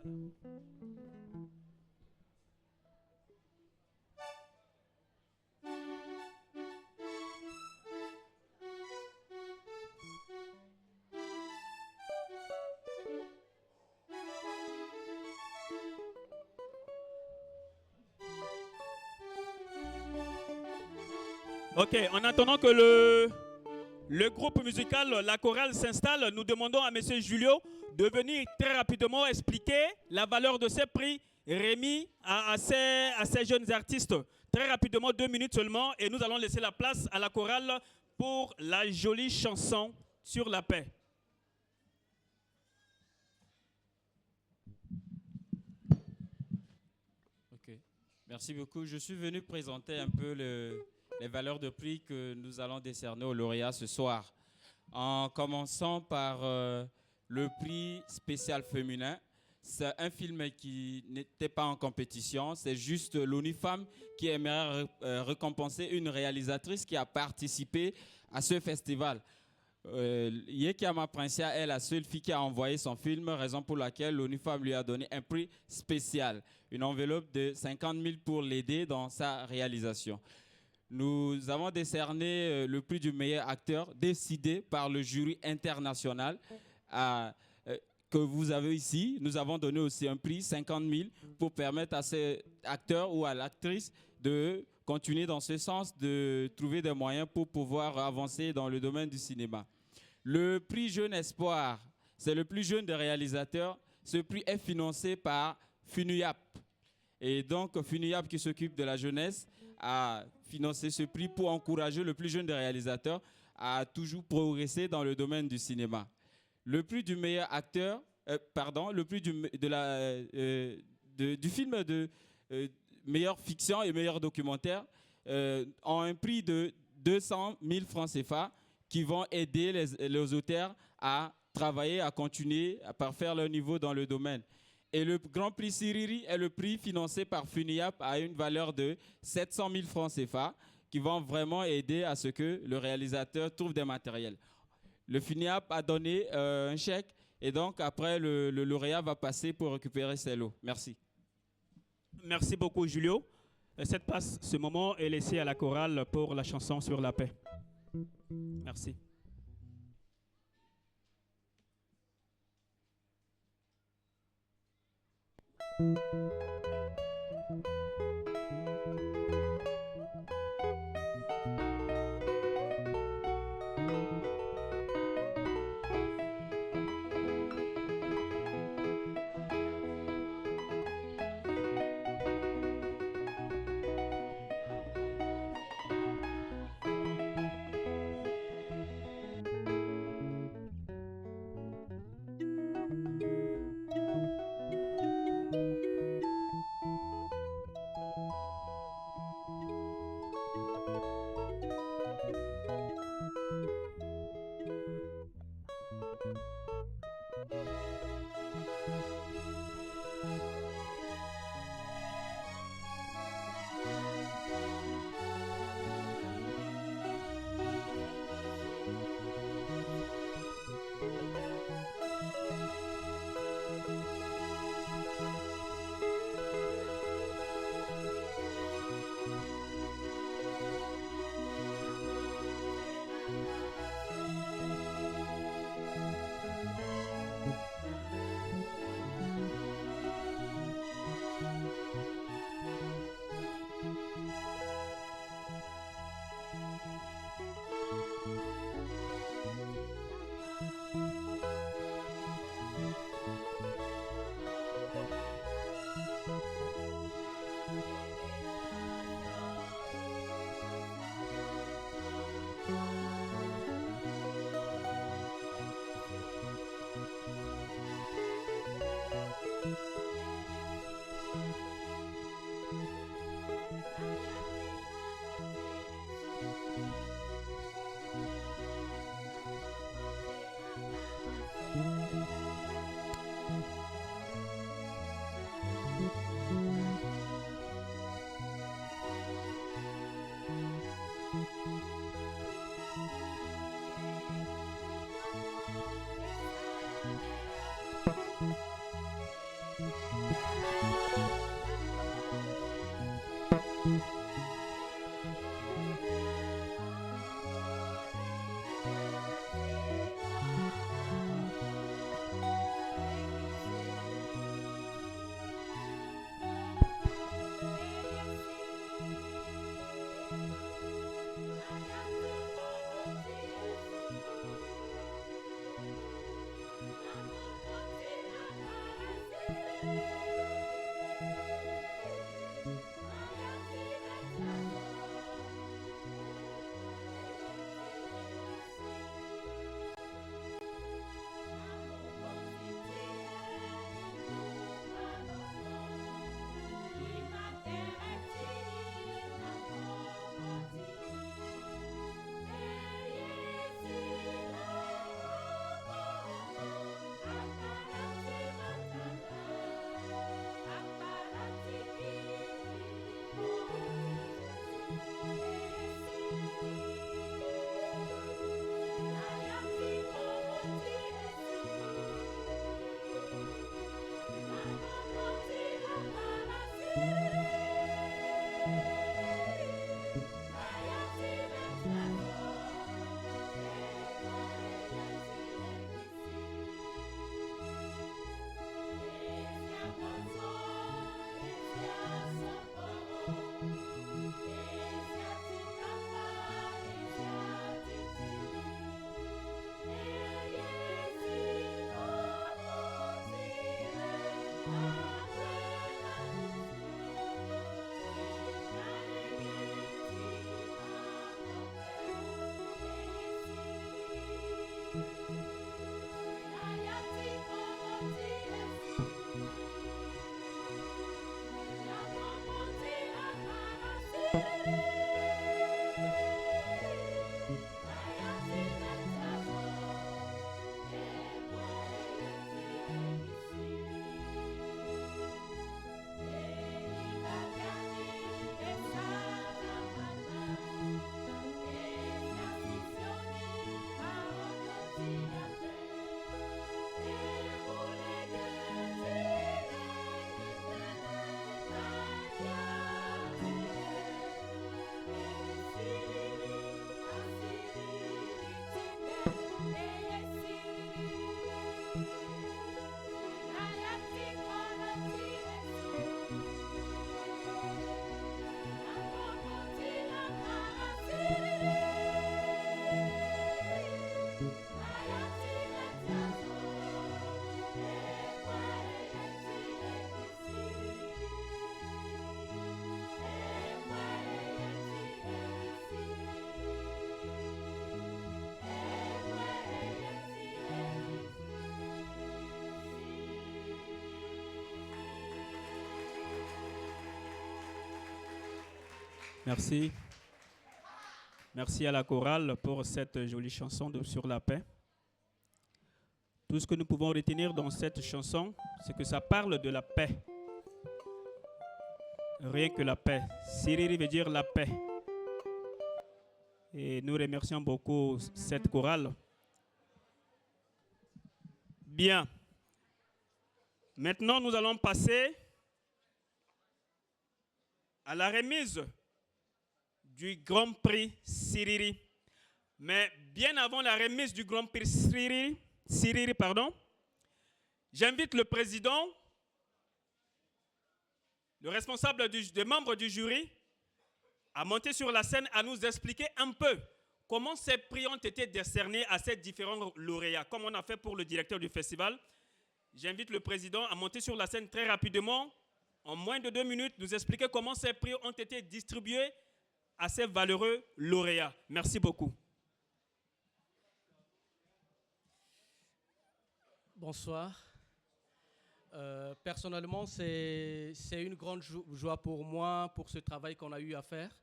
[SPEAKER 1] Ok, en attendant que le groupe musical, la chorale s'installe, nous demandons à M. Julio de venir très rapidement expliquer la valeur de ces prix remis à ces jeunes artistes. Très rapidement, 2 minutes seulement, et nous allons laisser la place à la chorale pour la jolie chanson sur la paix.
[SPEAKER 5] Ok, merci beaucoup. Je suis venu présenter un peu les valeurs de prix que nous allons décerner aux lauréats ce soir. En commençant par le prix spécial féminin. C'est un film qui n'était pas en compétition. C'est juste l'ONU Femmes qui aimerait récompenser une réalisatrice qui a participé à ce festival. Yekiama Princia est la seule fille qui a envoyé son film, raison pour laquelle l'ONU Femmes lui a donné un prix spécial, une enveloppe de 50 000 pour l'aider dans sa réalisation. Nous avons décerné le prix du meilleur acteur décidé par le jury international que vous avez ici. Nous avons donné aussi un prix, 50 000, pour permettre à cet acteur ou à l'actrice de continuer dans ce sens, de trouver des moyens pour pouvoir avancer dans le domaine du cinéma. Le prix Jeune Espoir, c'est le plus jeune des réalisateurs. Ce prix est financé par FUNUYAP. Et donc, FUNUYAP, qui s'occupe de la jeunesse, a financé ce prix pour encourager le plus jeune des réalisateurs à toujours progresser dans le domaine du cinéma. Le prix du meilleur acteur, le prix du film de meilleure fiction et meilleur documentaire ont un prix de 200 000 francs CFA qui vont aider les auteurs à travailler, à continuer, à parfaire leur niveau dans le domaine. Et le Grand Prix Siriri est le prix financé par FUNIAP à une valeur de 700 000 francs CFA qui vont vraiment aider à ce que le réalisateur trouve des matériels. Le FUNIAP a donné un chèque et donc après le lauréat va passer pour récupérer ses lots. Merci.
[SPEAKER 1] Merci beaucoup Julio. Ce moment est laissé à la chorale pour la chanson sur la paix. Merci. Merci. Merci à la chorale pour cette jolie chanson sur la paix. Tout ce que nous pouvons retenir dans cette chanson, c'est que ça parle de la paix. Rien que la paix. Siriri veut dire la paix. Et nous remercions beaucoup cette chorale. Bien. Maintenant, nous allons passer à la remise du Grand Prix Siriri. Mais bien avant la remise du Grand Prix Siriri, j'invite le président, le responsable des membres du jury, à monter sur la scène à nous expliquer un peu comment ces prix ont été décernés à ces différents lauréats, comme on a fait pour le directeur du festival. J'invite le président à monter sur la scène très rapidement, en moins de 2 minutes, nous expliquer comment ces prix ont été distribués à ces valeureux lauréats. Merci beaucoup.
[SPEAKER 7] Bonsoir. Personnellement, c'est une grande joie pour moi, pour ce travail qu'on a eu à faire.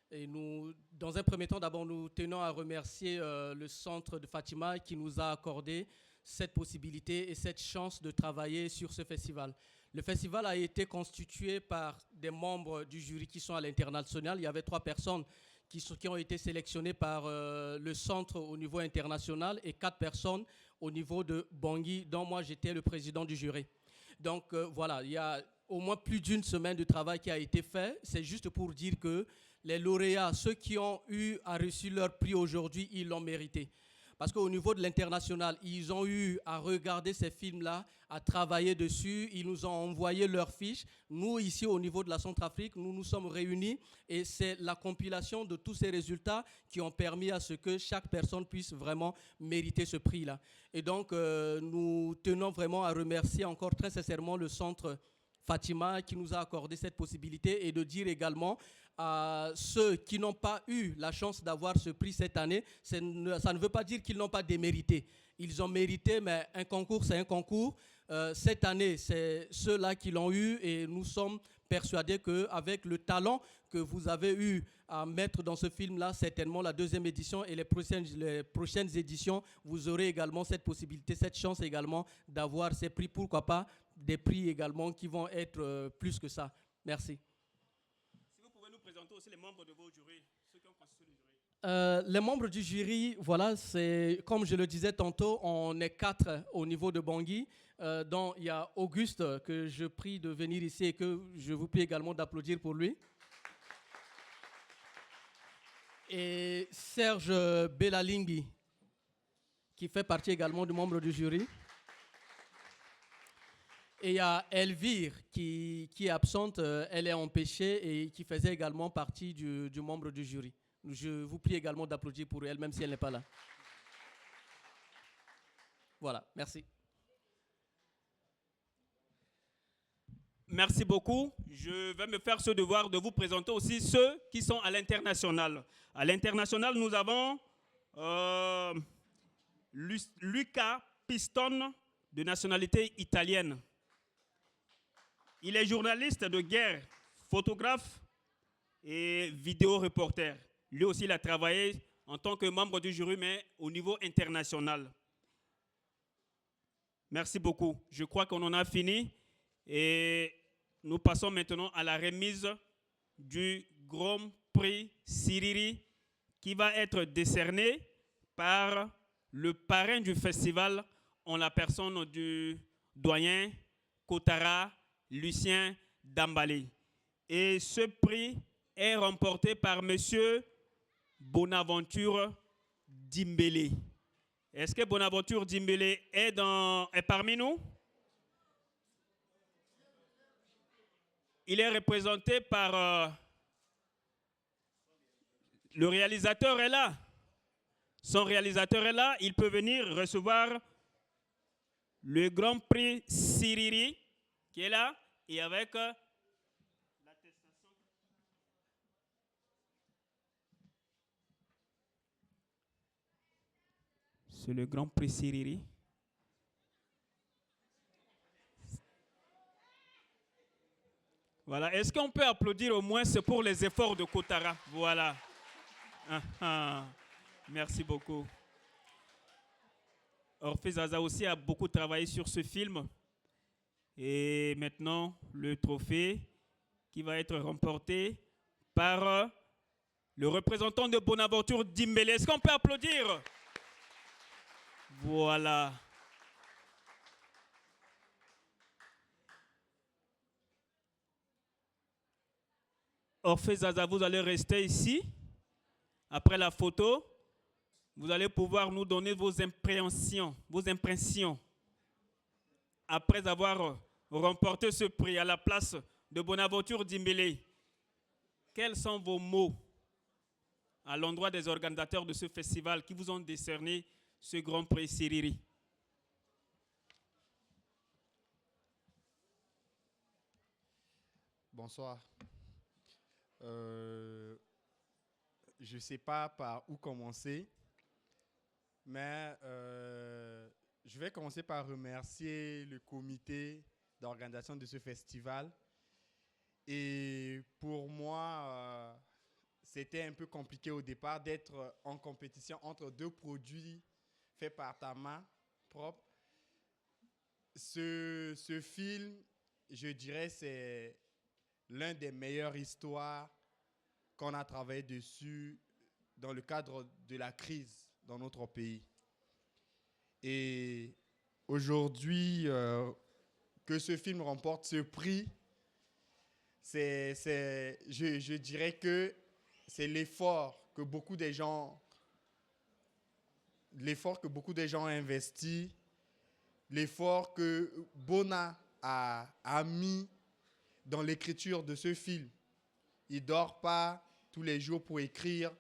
[SPEAKER 7] Et nous, dans un premier temps, d'abord, nous tenons à remercier le centre de Fatima qui nous a accordé cette possibilité et cette chance de travailler sur ce festival. Le festival a été constitué par des membres du jury qui sont à l'international. Il y avait 3 personnes qui ont été sélectionnées par le centre au niveau international et 4 personnes au niveau de Bangui, dont moi j'étais le président du jury. Donc voilà, il y a au moins plus d'une semaine de travail qui a été fait. C'est juste pour dire que les lauréats, ceux qui ont eu à reçu leur prix aujourd'hui, ils l'ont mérité. Parce qu'au niveau de l'international, ils ont eu à regarder ces films-là, à travailler dessus. Ils nous ont envoyé leurs fiches. Nous, ici, au niveau de la Centrafrique, nous nous sommes réunis et c'est la compilation de tous ces résultats qui ont permis à ce que chaque personne puisse vraiment mériter ce prix-là. Et donc, nous tenons vraiment à remercier encore très sincèrement le centre Fatima qui nous a accordé cette possibilité et de dire également à ceux qui n'ont pas eu la chance d'avoir ce prix cette année, ça ne veut pas dire qu'ils n'ont pas démérité. Ils ont mérité, mais un concours, c'est un concours. Cette année, c'est ceux-là qui l'ont eu et nous sommes persuadés qu'avec le talent que vous avez eu à mettre dans ce film-là, certainement la deuxième édition et les prochaines éditions, vous aurez également cette possibilité, cette chance également d'avoir ces prix, pourquoi pas des prix également qui vont être plus que ça. Merci.
[SPEAKER 1] Si vous pouvez nous présenter aussi les membres de vos jurys, ceux qui ont constitué le jury.
[SPEAKER 7] Les membres du jury, voilà, c'est comme je le disais tantôt, on est 4 au niveau de Bangui. Dont il y a Auguste que je prie de venir ici et que je vous prie également d'applaudir pour lui. Et Serge Belalingui, qui fait partie également du membre du jury. Et il y a Elvire qui est absente, elle est empêchée et qui faisait également partie du membre du jury. Je vous prie également d'applaudir pour elle, même si elle n'est pas là. Voilà, merci.
[SPEAKER 1] Merci beaucoup. Je vais me faire ce devoir de vous présenter aussi ceux qui sont à l'international. À l'international, nous avons Luca Piston, de nationalité italienne. Il est journaliste de guerre, photographe et vidéo-reporter. Lui aussi, il a travaillé en tant que membre du jury, mais au niveau international. Merci beaucoup. Je crois qu'on en a fini. Et nous passons maintenant à la remise du Grand Prix Siriri qui va être décerné par le parrain du festival en la personne du doyen Kotara Lucien Dambali. Et ce prix est remporté par M. Bonaventure Dimbélé. Est-ce que Bonaventure Dimbélé est parmi nous? Il est représenté par... le réalisateur est là. Son réalisateur est là. Il peut venir recevoir le Grand Prix Siriri qui est là et avec l'attestation. C'est le Grand Prix Siriri. Voilà. Est-ce qu'on peut applaudir au moins pour les efforts de Kotara? Voilà. Merci beaucoup. Orphée Zaza aussi a beaucoup travaillé sur ce film. Et maintenant, le trophée qui va être remporté par le représentant de Bonaventure Dimbélé. Est-ce qu'on peut applaudir? Voilà. Orphée Zaza, vous allez rester ici. Après la photo, vous allez pouvoir nous donner vos impressions. Après avoir remporté ce prix à la place de Bonaventure Dimbélé. Quels sont vos mots à l'endroit des organisateurs de ce festival qui vous ont décerné ce Grand Prix Siriri?
[SPEAKER 8] Bonsoir. Je ne sais pas par où commencer, mais je vais commencer par remercier le comité d'organisation de ce festival. Et pour moi, c'était un peu compliqué au départ d'être en compétition entre deux produits faits par ta main propre. Ce film, je dirais, c'est l'une des meilleures histoires qu'on a travaillé dessus dans le cadre de la crise dans notre pays. Et aujourd'hui, que ce film remporte ce prix, je dirais que c'est l'effort que beaucoup de gens l'effort que beaucoup de gens ont investi, l'effort que Bona a mis dans l'écriture de ce film. Il ne dort pas tous les jours pour écrire.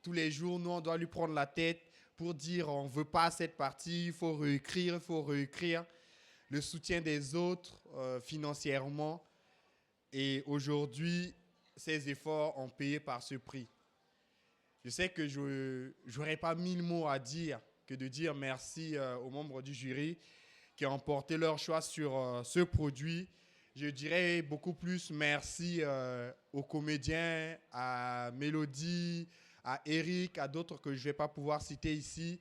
[SPEAKER 8] Tous les jours, nous, on doit lui prendre la tête pour dire on ne veut pas cette partie, il faut réécrire, il faut réécrire. Le soutien des autres financièrement. Et aujourd'hui, ces efforts ont payé par ce prix. Je sais que je n'aurais pas 1000 mots à dire que de dire merci aux membres du jury qui ont porté leur choix sur ce produit. Je dirais beaucoup plus merci aux comédiens, à Mélodie, à Eric, à d'autres que je ne vais pas pouvoir citer ici.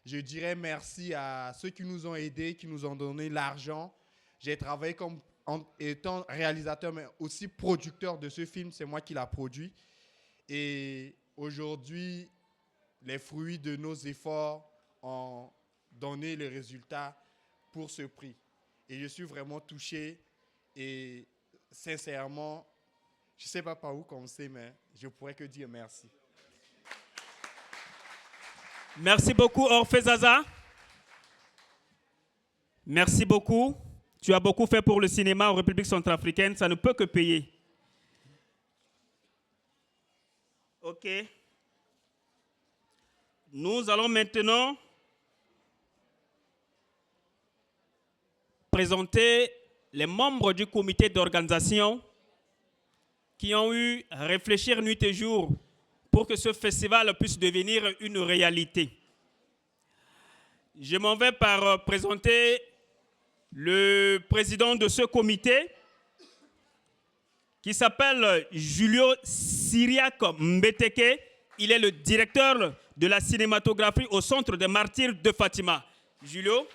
[SPEAKER 8] Je dirais merci à ceux qui nous ont aidés, qui nous ont donné l'argent. J'ai travaillé comme en étant réalisateur, mais aussi producteur de ce film. C'est moi qui l'ai produit. Et aujourd'hui, les fruits de nos efforts ont donné le résultat pour ce prix. Et je suis vraiment touché. Et sincèrement, je ne sais pas par où commencer, mais je pourrais que dire merci.
[SPEAKER 1] Merci beaucoup, Orphée Zaza. Merci beaucoup. Tu as beaucoup fait pour le cinéma en République centrafricaine. Ça ne peut que payer. OK. Nous allons maintenant présenter les membres du comité d'organisation qui ont eu à réfléchir nuit et jour pour que ce festival puisse devenir une réalité. Je m'en vais par présenter le président de ce comité qui s'appelle Julio Syriac Mbeteke. Il est le directeur de la cinématographie au Centre des Martyrs de Fatima. Julio.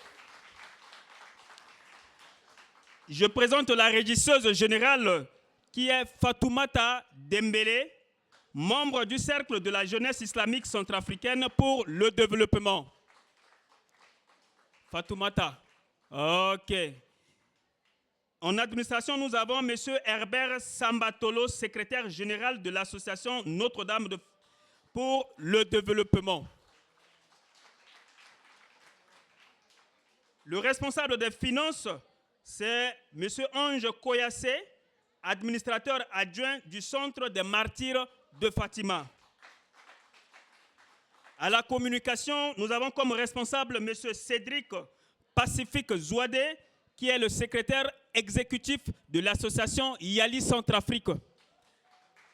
[SPEAKER 1] Je présente la régisseuse générale qui est Fatoumata Dembélé, membre du Cercle de la jeunesse islamique centrafricaine pour le développement. Fatoumata. OK. En administration, nous avons M. Herbert Sambatolo, secrétaire général de l'association Notre-Dame pour le développement. Le responsable des finances, c'est M. Ange Koyassé, administrateur adjoint du Centre des Martyrs de Fatima. À la communication, nous avons comme responsable M. Cédric Pacifique Zouadé, qui est le secrétaire exécutif de l'association Yali Centrafrique.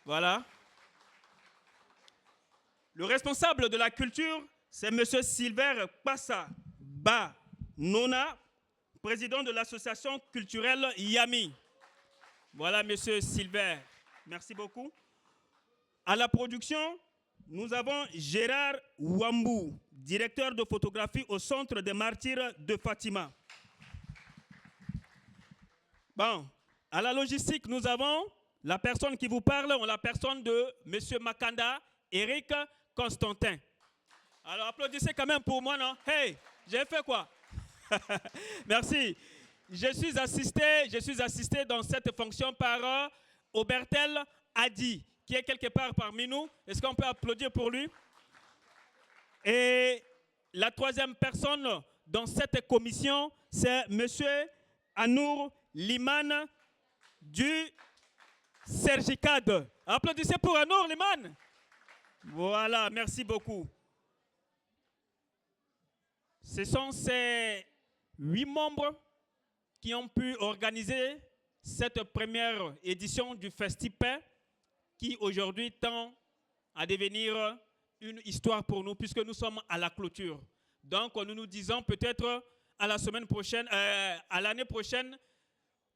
[SPEAKER 1] Voilà. Le responsable de la culture, c'est M. Silver Passa Ba Nona, président de l'association culturelle Yami. Voilà, M. Silver. Merci beaucoup. À la production, nous avons Gérard Ouambou, directeur de photographie au Centre des Martyrs de Fatima. Bon, à la logistique, nous avons la personne qui vous parle, la personne de M. Makanda, Eric Constantin. Alors applaudissez quand même pour moi, non? Hey, j'ai fait quoi? Merci. Je suis assisté dans cette fonction par Obertel Adi, qui est quelque part parmi nous. Est-ce qu'on peut applaudir pour lui? Et la troisième personne dans cette commission, c'est M. Anour Liman du Sergicad. Applaudissez pour Anour Liman. Voilà, merci beaucoup. Ce sont ces 8 membres qui ont pu organiser cette première édition du Festipé qui aujourd'hui tend à devenir une histoire pour nous puisque nous sommes à la clôture. Donc nous nous disons peut-être à la semaine prochaine, à l'année prochaine,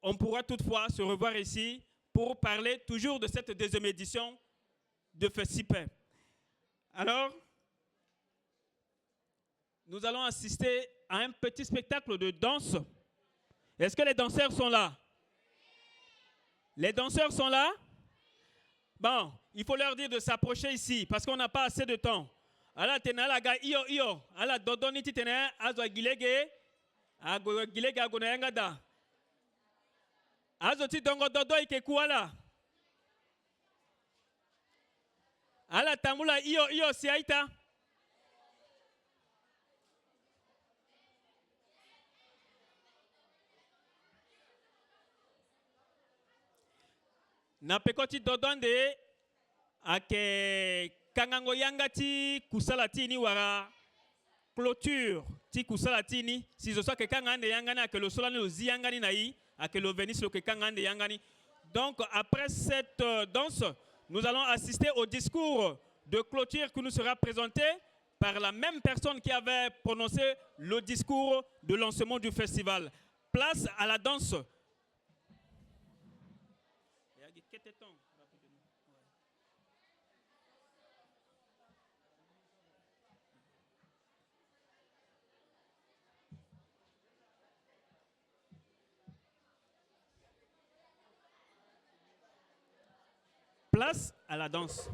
[SPEAKER 1] on pourra toutefois se revoir ici pour parler toujours de cette deuxième édition de Festipé. Alors, nous allons assister à un petit spectacle de danse. Est-ce que les danseurs sont là? Les danseurs sont là? Bon, il faut leur dire de s'approcher ici parce qu'on n'a pas assez de temps. Alors, tenalaga iyo. Alors, dodoniti tene azo gilege agonaengada. Azo ti dongo dodo ike kuala. Alors, tamula iyo si aita. Na pekoti dodonde ake kangango yangati kusalatini wara clôture ti kusalatini si zo ke kangande yangani ake lo solani lo ziyangani nayi ake lo venis lo ke kangande yangani. Donc après cette danse, nous allons assister au discours de clôture qui nous sera présenté par la même personne qui avait prononcé le discours de lancement du festival. Place à la danse. Place à la danse.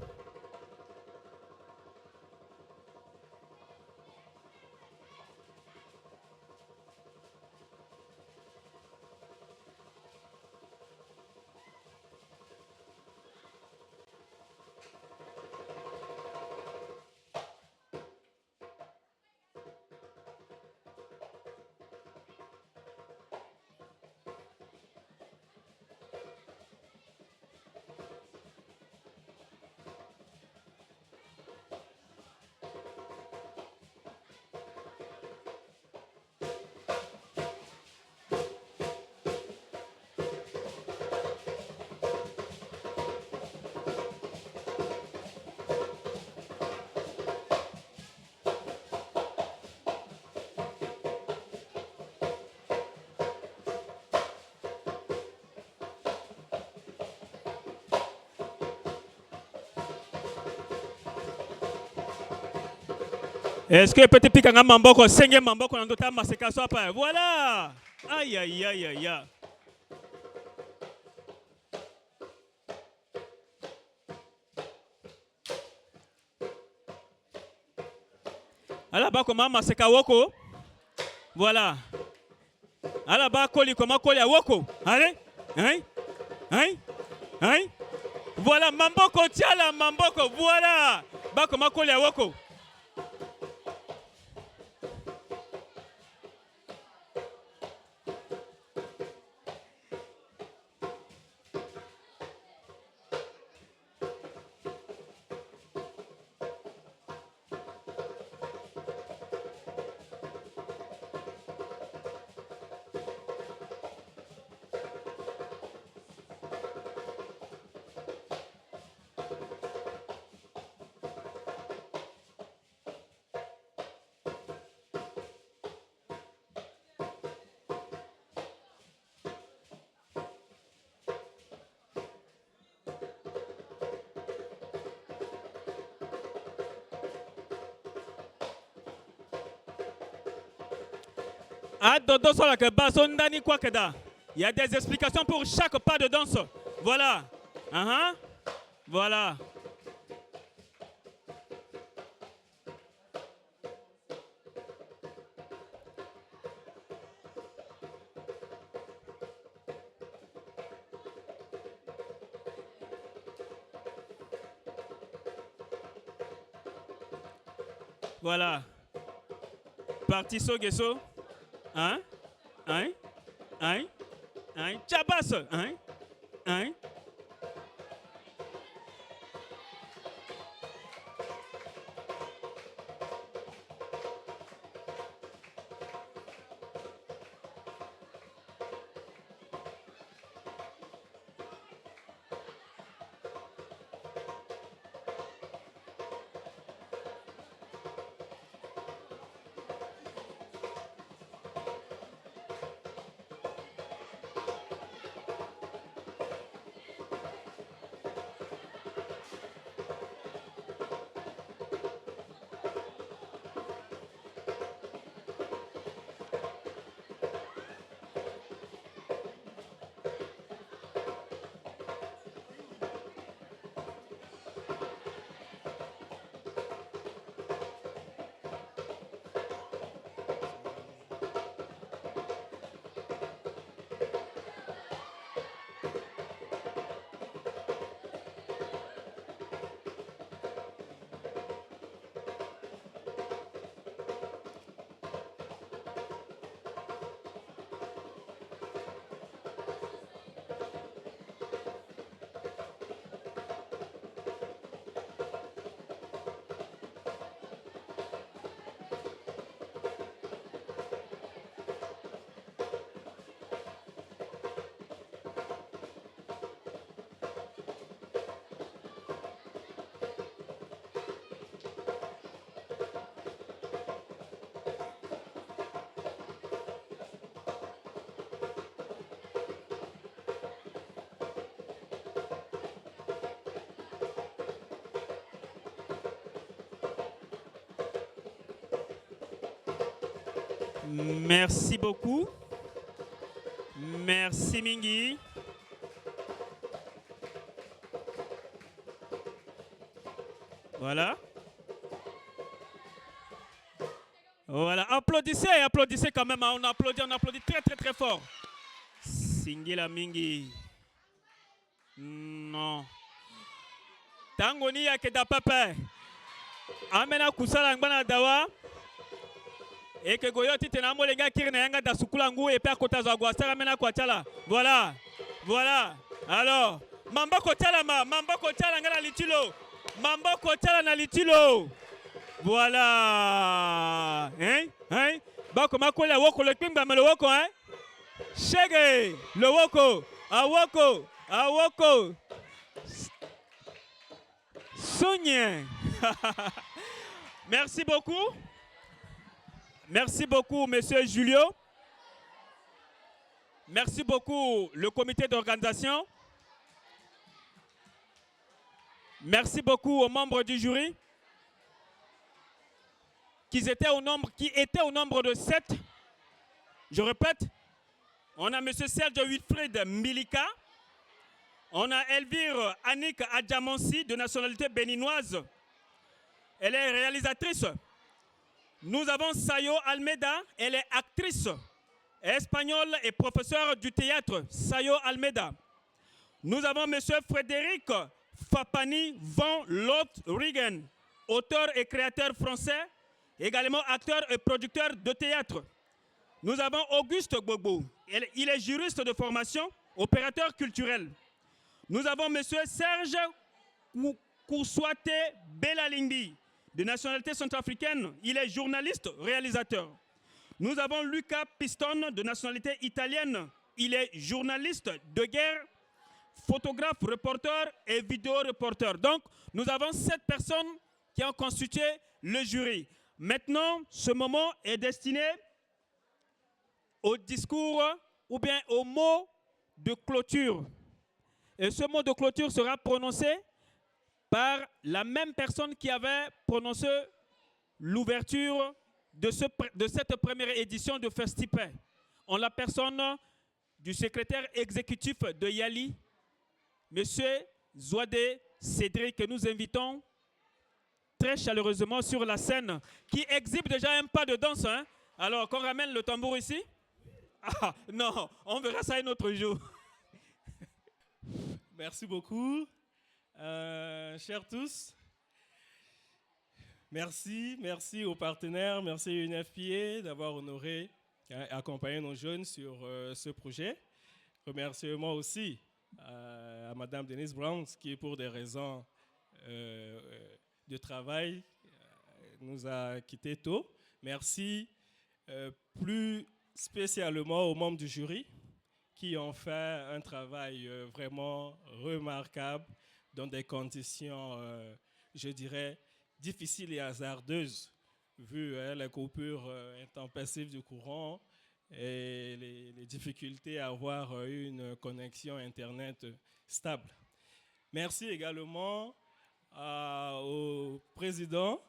[SPEAKER 1] Est-ce que petit pic en mamboko, senge mamboko dans notre maseka soit pas. Voilà. Aïe aïe aïe aïe aïe. Alors bas comment maseka woko. Voilà. Alors bas koli comment koli à woko. Allez. Hein? Hein? Hein? Voilà mamboko tiens là mamboko. Voilà. Bas comment koli à woko. Il y a des explications pour chaque pas de danse. Voilà. Voilà. Voilà. Parti Sogeso. Hein? Hein? Hein? Hein? Chabas. Hein? Hein? Merci beaucoup. Merci Mingi. Voilà. Voilà. Applaudissez, applaudissez quand même. On applaudit très très très fort. Singila Mingi. Non. Tangoni ya keda papa. Amena kusala ngana dawa. Et que Goyoti tenamo les gars qui n'ayanga da sukulangu et père kotazo guastara mena kwachala. Voilà. Voilà. Alors, mamba kochala mamba kochala ngana litilo. Mamba kochala na litilo. Voilà. Hein? Hein? Bako makola woko le pimba me le woko hein? Shege le woko. Awoko. Awoko. Sonia. Merci beaucoup. Merci beaucoup, Monsieur Julio. Merci beaucoup, le comité d'organisation. Merci beaucoup aux membres du jury qui étaient au nombre de 7. Je répète, on a Monsieur Serge Wilfried Milika. On a Elvire Annick Adjamansi, de nationalité béninoise. Elle est réalisatrice. Nous avons Sayo Almeida, elle est actrice espagnole et professeure du théâtre. Sayo Almeida. Nous avons M. Frédéric Fapani Van Lot-Rigen, auteur et créateur français, également acteur et producteur de théâtre. Nous avons Auguste Gbogbo, il est juriste de formation, opérateur culturel. Nous avons M. Serge Kouswate Belalingbi, de nationalité centrafricaine, il est journaliste, réalisateur. Nous avons Luca Piston, de nationalité italienne, il est journaliste de guerre, photographe, reporter et vidéo-reporter. Donc, nous avons 7 personnes qui ont constitué le jury. Maintenant, ce moment est destiné au discours ou bien au mot de clôture. Et ce mot de clôture sera prononcé par la même personne qui avait prononcé l'ouverture de cette première édition de Festipay, en la personne du secrétaire exécutif de Yali, M. Zouadé Cédric, que nous invitons très chaleureusement sur la scène, qui exhibe déjà un pas de danse. Hein? Alors, qu'on ramène le tambour ici? Ah, non, on verra ça un autre jour.
[SPEAKER 9] Merci beaucoup. Chers tous, merci aux partenaires, merci à UNFPA d'avoir honoré et accompagné nos jeunes sur ce projet. Remerciements aussi à Madame Denise Brown qui, pour des raisons de travail, nous a quittés tôt. Merci plus spécialement aux membres du jury qui ont fait un travail vraiment remarquable dans des conditions, je dirais, difficiles et hasardeuses, vu les coupures intempestives du courant et les difficultés à avoir une connexion Internet stable. Merci également au président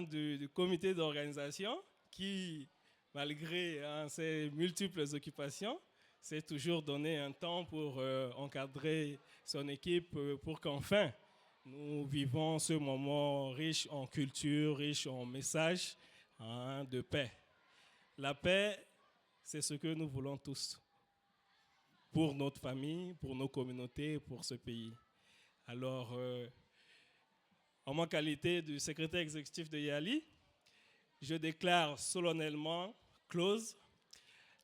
[SPEAKER 9] du comité d'organisation qui, malgré ses multiples occupations, s'est toujours donné un temps pour encadrer son équipe pour qu'enfin nous vivons ce moment riche en culture, riche en messages de paix. La paix, c'est ce que nous voulons tous pour notre famille, pour nos communautés, pour ce pays. Alors, en ma qualité de secrétaire exécutif de Yali, je déclare solennellement close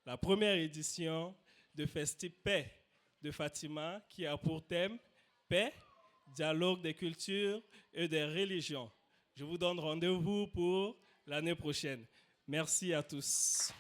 [SPEAKER 9] la première édition de Festipay de Fatima qui a pour thème paix, dialogue des cultures et des religions. Je vous donne rendez-vous pour l'année prochaine. Merci à tous.